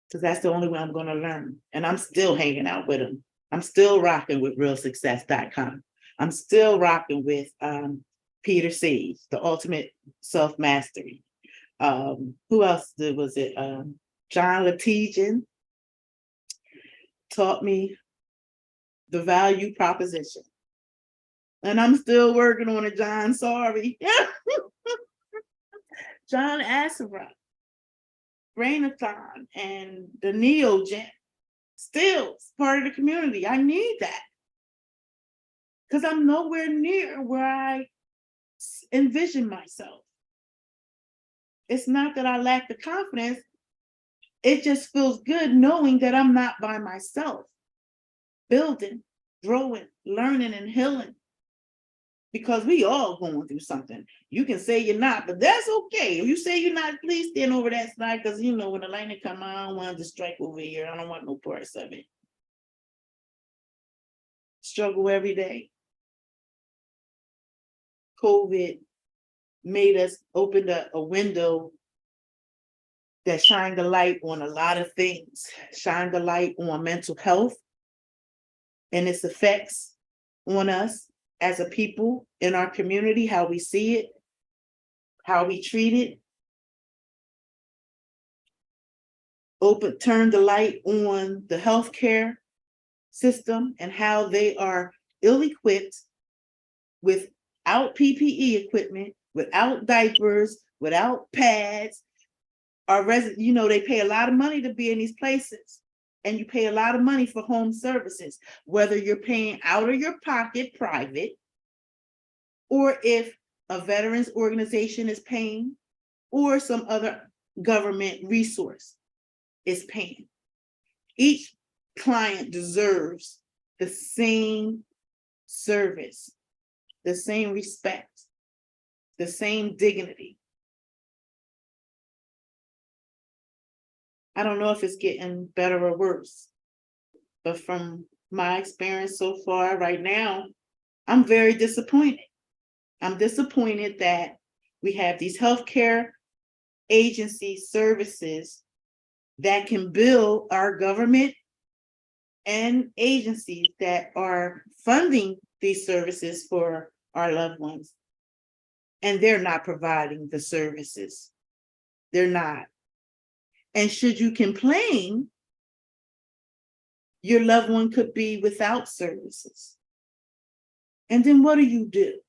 Because that's the only way I'm going to learn. And I'm still hanging out with them. I'm still rocking with realsuccess.com. I'm still rocking with Peter Sage, the ultimate self-mastery. Who else was it? John Latijan taught me the value proposition. And I'm still working on it, John. Sorry. John Assaraf, Brainathon, and the Neo Gym. Still part of the community. I need that. Because I'm nowhere near where I envision myself. It's not that I lack the confidence. It just feels good knowing that I'm not by myself. Building, growing, learning, and healing. Because we all going through something. You can say you're not, but that's okay. If you say you're not, please stand over that side, because when the lightning come on, I don't want to strike over here. I don't want no parts of it. Struggle every day. COVID made us open a window that shined the light on a lot of things. Shined the light on mental health and its effects on us as a people in our community, how we see it, how we treat it, turn the light on the healthcare system and how they are ill-equipped without PPE equipment, without diapers, without pads. Our residents, they pay a lot of money to be in these places, and you pay a lot of money for home services, whether you're paying out of your pocket private, or if a veterans organization is paying, or some other government resource is paying. Each client deserves the same service, the same respect, the same dignity. I don't know if it's getting better or worse, but from my experience so far right now, I'm very disappointed. I'm disappointed that we have these healthcare agency services that can bill our government and agencies that are funding these services for our loved ones, and they're not providing the services. They're not. And should you complain, your loved one could be without services. And then what do you do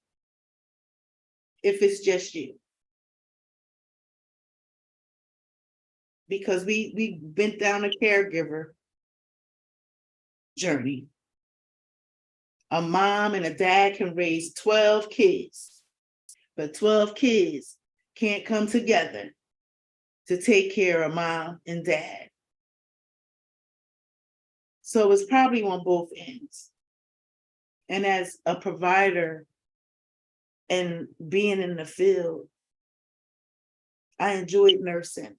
if it's just you? Because we went down a caregiver journey. A mom and a dad can raise 12 kids, but 12 kids can't come together to take care of mom and dad. So it's probably on both ends. And as a provider and being in the field, I enjoyed nursing.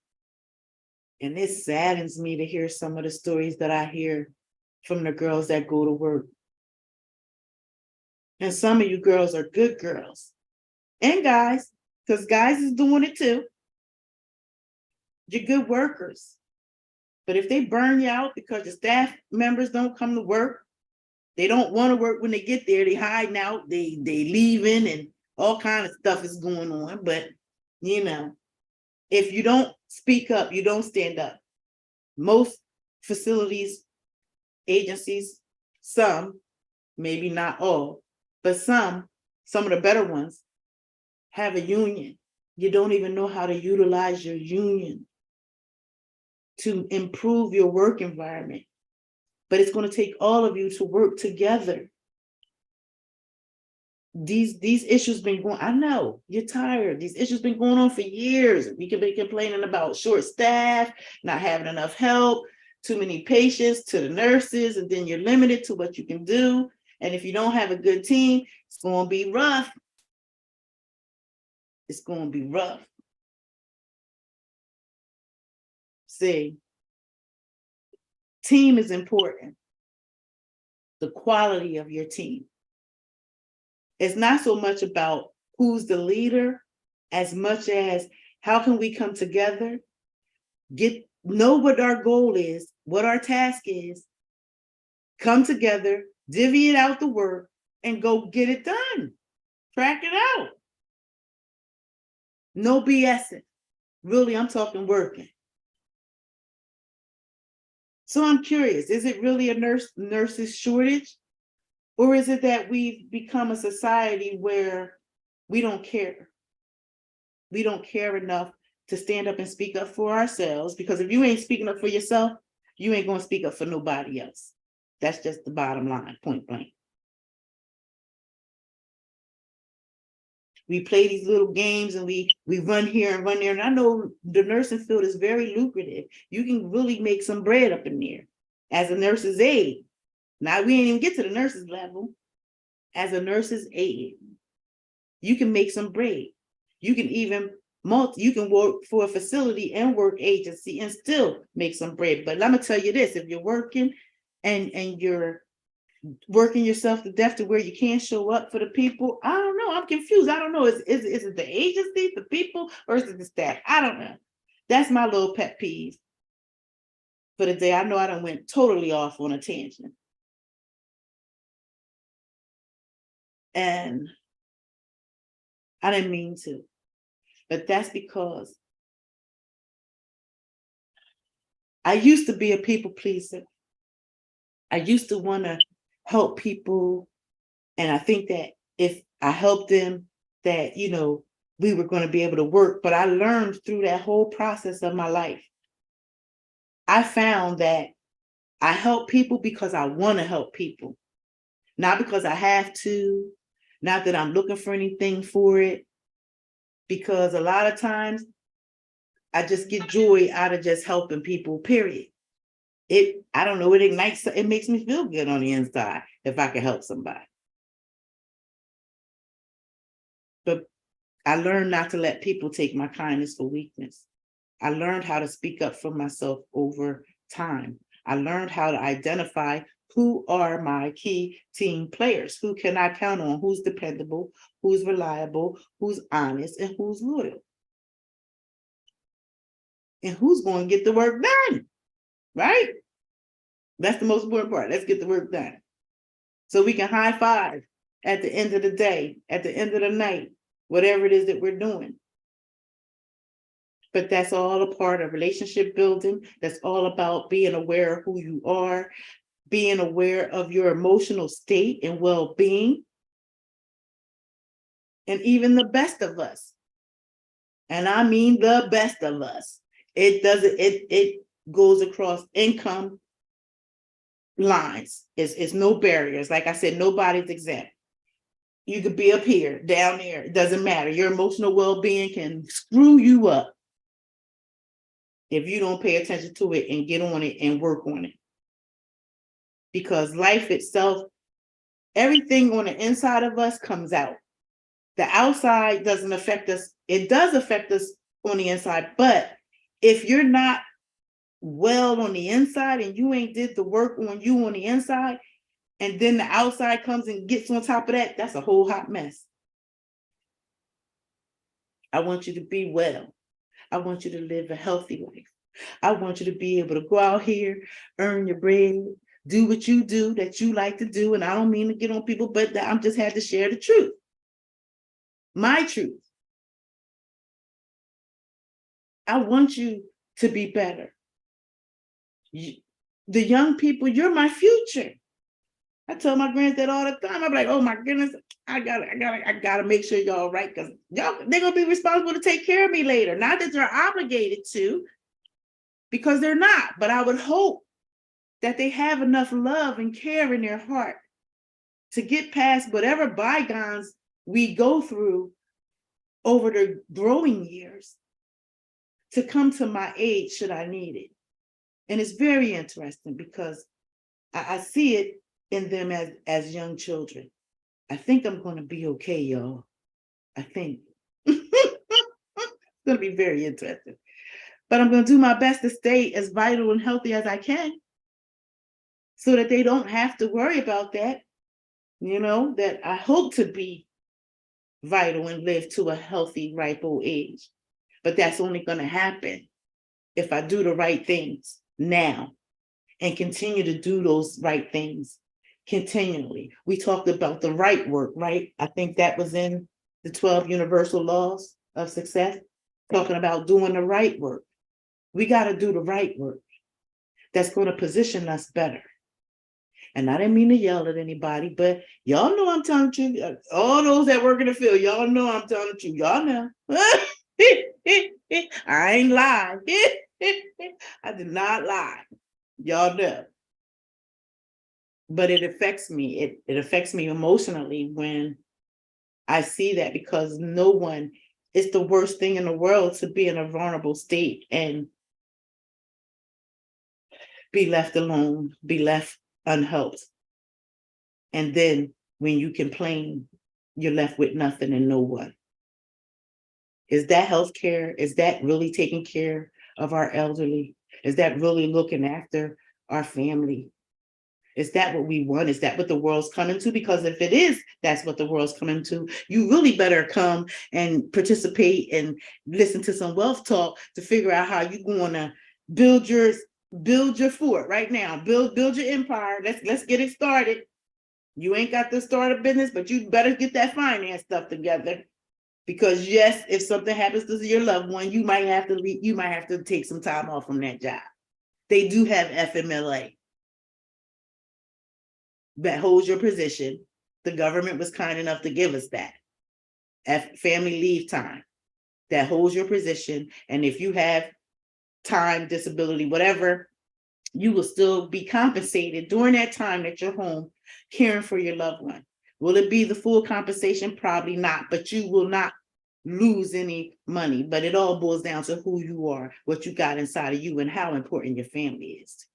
And it saddens me to hear some of the stories that I hear from the girls that go to work. And some of you girls are good girls, and guys, because guys is doing it too. You're good workers. But if they burn you out because the staff members don't come to work, they don't want to work when they get there, they hiding out, they leaving, and all kind of stuff is going on. But if you don't speak up, you don't stand up. Most facilities, agencies, some, maybe not all, but some of the better ones have a union. You don't even know how to utilize your union to improve your work environment. But it's going to take all of you to work together. These issues been going, I know you're tired. These issues been going on for years. We can be complaining about short staff, not having enough help, too many patients to the nurses, and then you're limited to what you can do. And if you don't have a good team, it's going to be rough. It's going to be rough. See, team is important. The quality of your team. It's not so much about who's the leader as much as how can we come together, know what our goal is, what our task is, come together, divvy it out the work, and go get it done. Crack it out. No BSing. Really, I'm talking working. So I'm curious, is it really a nurses shortage? Or is it that we've become a society where we don't care? We don't care enough to stand up and speak up for ourselves, because if you ain't speaking up for yourself, you ain't going to speak up for nobody else. That's just the bottom line, point blank. We play these little games and we run here and run there. And I know the nursing field is very lucrative. You can really make some bread up in there as a nurse's aide. Now, we ain't even get to the nurse's level. As a nurse's aide, you can make some bread. You can even you can work for a facility and work agency and still make some bread. But I'm gonna tell you this: if you're working and you're working yourself to death to where you can't show up for the people, I don't know. I'm confused. I don't know. Is it the agency, the people, or is it the staff? I don't know. That's my little pet peeve for the day. I know I done went totally off on a tangent. And I didn't mean to, but that's because I used to be a people pleaser. I used to want to help people. And I think that if I helped them, that, we were going to be able to work. But I learned through that whole process of my life, I found that I help people because I want to help people, not because I have to, not that I'm looking for anything for it, because a lot of times I just get joy out of just helping people, period. I don't know, it makes me feel good on the inside if I can help somebody. But I learned not to let people take my kindness for weakness. I learned how to speak up for myself over time. I learned how to identify who are my key team players, who can I count on, who's dependable, who's reliable, who's honest, and who's loyal. And who's going to get the work done, right? That's the most important part. Let's get the work done. So we can high five at the end of the day, at the end of the night, whatever it is that we're doing. But that's all a part of relationship building. That's all about being aware of who you are, being aware of your emotional state and well-being. And even the best of us. And I mean the best of us. It goes across income lines. It's no barriers. Like I said, nobody's exempt. You could be up here, down there. It doesn't matter. Your emotional well-being can screw you up if you don't pay attention to it and get on it and work on it. Because life itself, everything on the inside of us comes out. The outside doesn't affect us. It does affect us on the inside, but if you're not well on the inside and you ain't did the work on you on the inside, and then the outside comes and gets on top of that, that's a whole hot mess. I want you to be well. I want you to live a healthy life. I want you to be able to go out here, earn your bread, do what you do that you like to do. And I don't mean to get on people, but I'm just had to share the truth. My truth. I want you to be better. The young people, you're my future. I tell my granddad all the time, I'm like, oh my goodness, I gotta make sure y'all right, because they're gonna be responsible to take care of me later. Not that they're obligated to, because they're not, but I would hope that they have enough love and care in their heart to get past whatever bygones we go through over the growing years to come to my aid should I need it. And it's very interesting because I see it in them as young children. I think I'm going to be okay, y'all. I think. It's going to be very interesting. But I'm going to do my best to stay as vital and healthy as I can so that they don't have to worry about that, that I hope to be vital and live to a healthy, ripe old age. But that's only going to happen if I do the right things now and continue to do those right things continually. We talked about the right work, right? I think that was in the 12 universal laws of success, talking about doing the right work. We got to do the right work that's going to position us better. And I didn't mean to yell at anybody, but y'all know I'm telling the truth. All those that work in the field, y'all know I'm telling the truth. Y'all know. I ain't lying. I did not lie. Y'all know. But it affects me. It affects me emotionally when I see that, because it's the worst thing in the world to be in a vulnerable state and be left alone, be left unhelped. And then when you complain, you're left with nothing and no one. Is that healthcare? Is that really taking care of our elderly? Is that really looking after our family? Is that what we want? Is that what the world's coming to? Because if it is, that's what the world's coming to, you really better come and participate and listen to some wealth talk to figure out how you're going to build your fort right now. Build your empire. Let's get it started. You ain't got to start a business, but you better get that finance stuff together. Because yes, if something happens to your loved one, you might have to take some time off from that job. They do have FMLA that holds your position. The government was kind enough to give us that. Family leave time that holds your position. And if you have time, disability, whatever, you will still be compensated during that time that you're home caring for your loved one. Will it be the full compensation? Probably not, but you will not lose any money. But it all boils down to who you are, what you got inside of you, and how important your family is.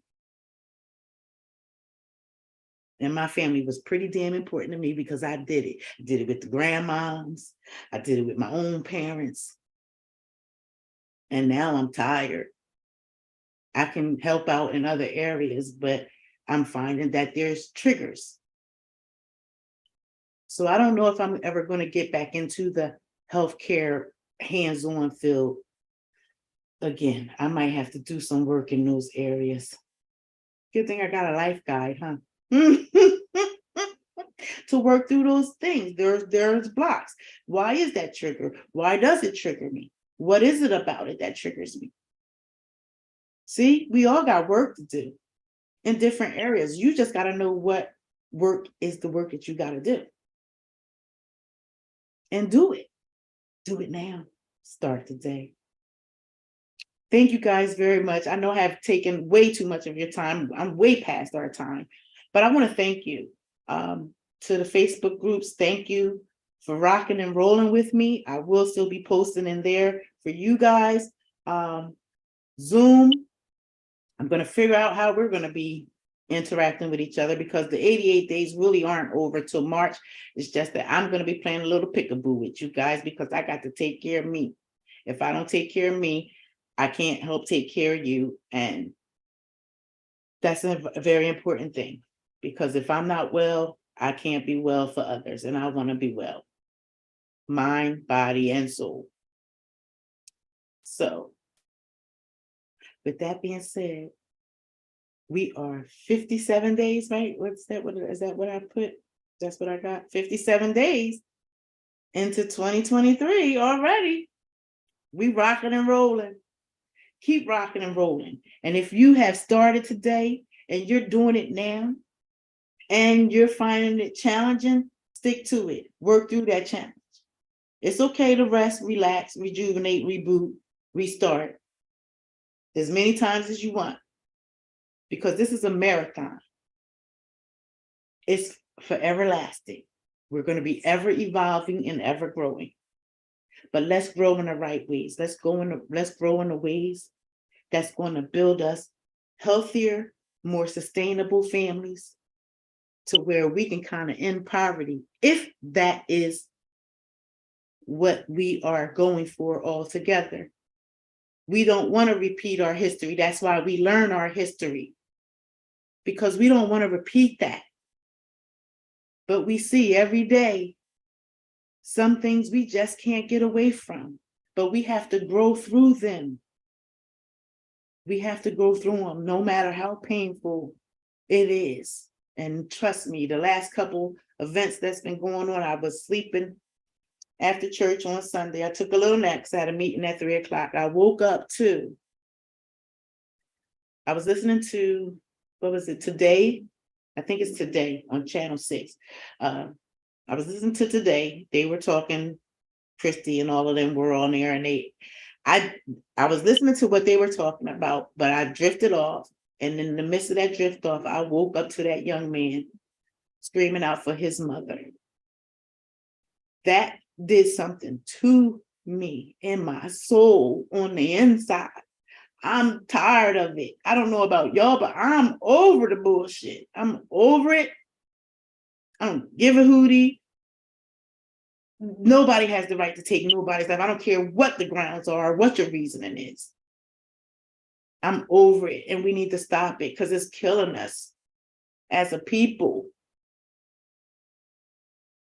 And my family was pretty damn important to me because I did it. I did it with the grandmoms. I did it with my own parents. And now I'm tired. I can help out in other areas, but I'm finding that there's triggers. So I don't know if I'm ever going to get back into the healthcare hands-on field again. I might have to do some work in those areas. Good thing I got a life guide, huh? To work through those things. There's blocks. Why is that trigger? Why does it trigger me? What is it about it that triggers me? See, we all got work to do in different areas. You just got to know what work is the work that you got to do. And do it. Do it now. Start today. Thank you guys very much. I know I have taken way too much of your time. I'm way past our time, but I want to thank you. To the Facebook groups, thank you for rocking and rolling with me. I will still be posting in there for you guys. Zoom, I'm going to figure out how we're going to be interacting with each other because the 88 days really aren't over till March. It's just that I'm going to be playing a little peekaboo with you guys because I got to take care of me. If I don't take care of me, I can't help take care of you. And that's a very important thing because if I'm not well, I can't be well for others, and I want to be well, mind, body, and soul. So, with that being said, we are 57 days, right? What's that? What is that? What I put? That's what I got. 57 days into 2023 already. We rocking and rolling. Keep rocking and rolling. And if you have started today and you're doing it now, and you're finding it challenging, stick to it. Work through that challenge. It's okay to rest, relax, rejuvenate, reboot, restart as many times as you want because this is a marathon. It's forever lasting. We're going to be ever evolving and ever growing. But let's grow in the right ways. Let's grow in the ways that's going to build us healthier, more sustainable families, to where we can kind of end poverty, if that is what we are going for altogether. We don't want to repeat our history. That's why we learn our history, because we don't want to repeat that. But we see every day some things we just can't get away from, but we have to grow through them. We have to go through them no matter how painful it is. And trust me, the last couple events that's been going on, I was sleeping after church on Sunday. I took a little nap because I had a meeting at 3 o'clock. I woke up I was listening to, what was it, Today? I think it's Today on Channel 6. I was listening to Today. They were talking, Christy and all of them were on there, and I was listening to what they were talking about, but I drifted off. And in the midst of that drift off, I woke up to that young man screaming out for his mother. That did something to me in my soul on the inside. I'm tired of it. I don't know about y'all, but I'm over the bullshit. I'm over it. I don't give a hootie. Nobody has the right to take nobody's life. I don't care what the grounds are, what your reasoning is. I'm over it, and we need to stop it because it's killing us as a people.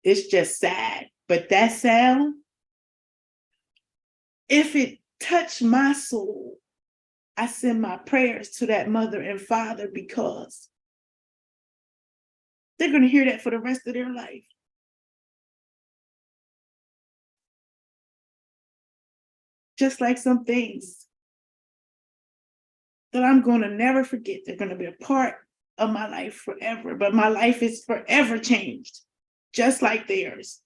It's just sad. But that sound, if it touched my soul, I send my prayers to that mother and father because they're going to hear that for the rest of their life. Just like some things that I'm going to never forget. They're going to be a part of my life forever, but my life is forever changed, just like theirs.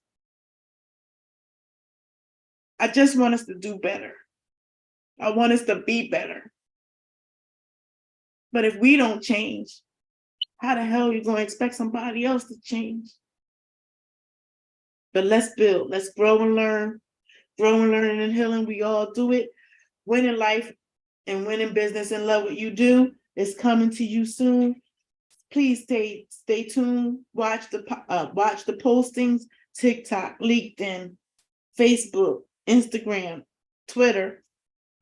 I just want us to do better. I want us to be better. But if we don't change, how the hell are you going to expect somebody else to change? But let's build, let's grow and learn, and healing. We all do it. Win in life and win in business and love what you do is coming to you soon. Please stay tuned. Watch the postings, TikTok, LinkedIn, Facebook, Instagram, Twitter.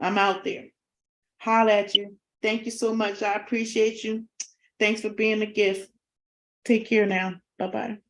I'm out there. Holla at you. Thank you so much. I appreciate you. Thanks for being a gift. Take care now. Bye-bye.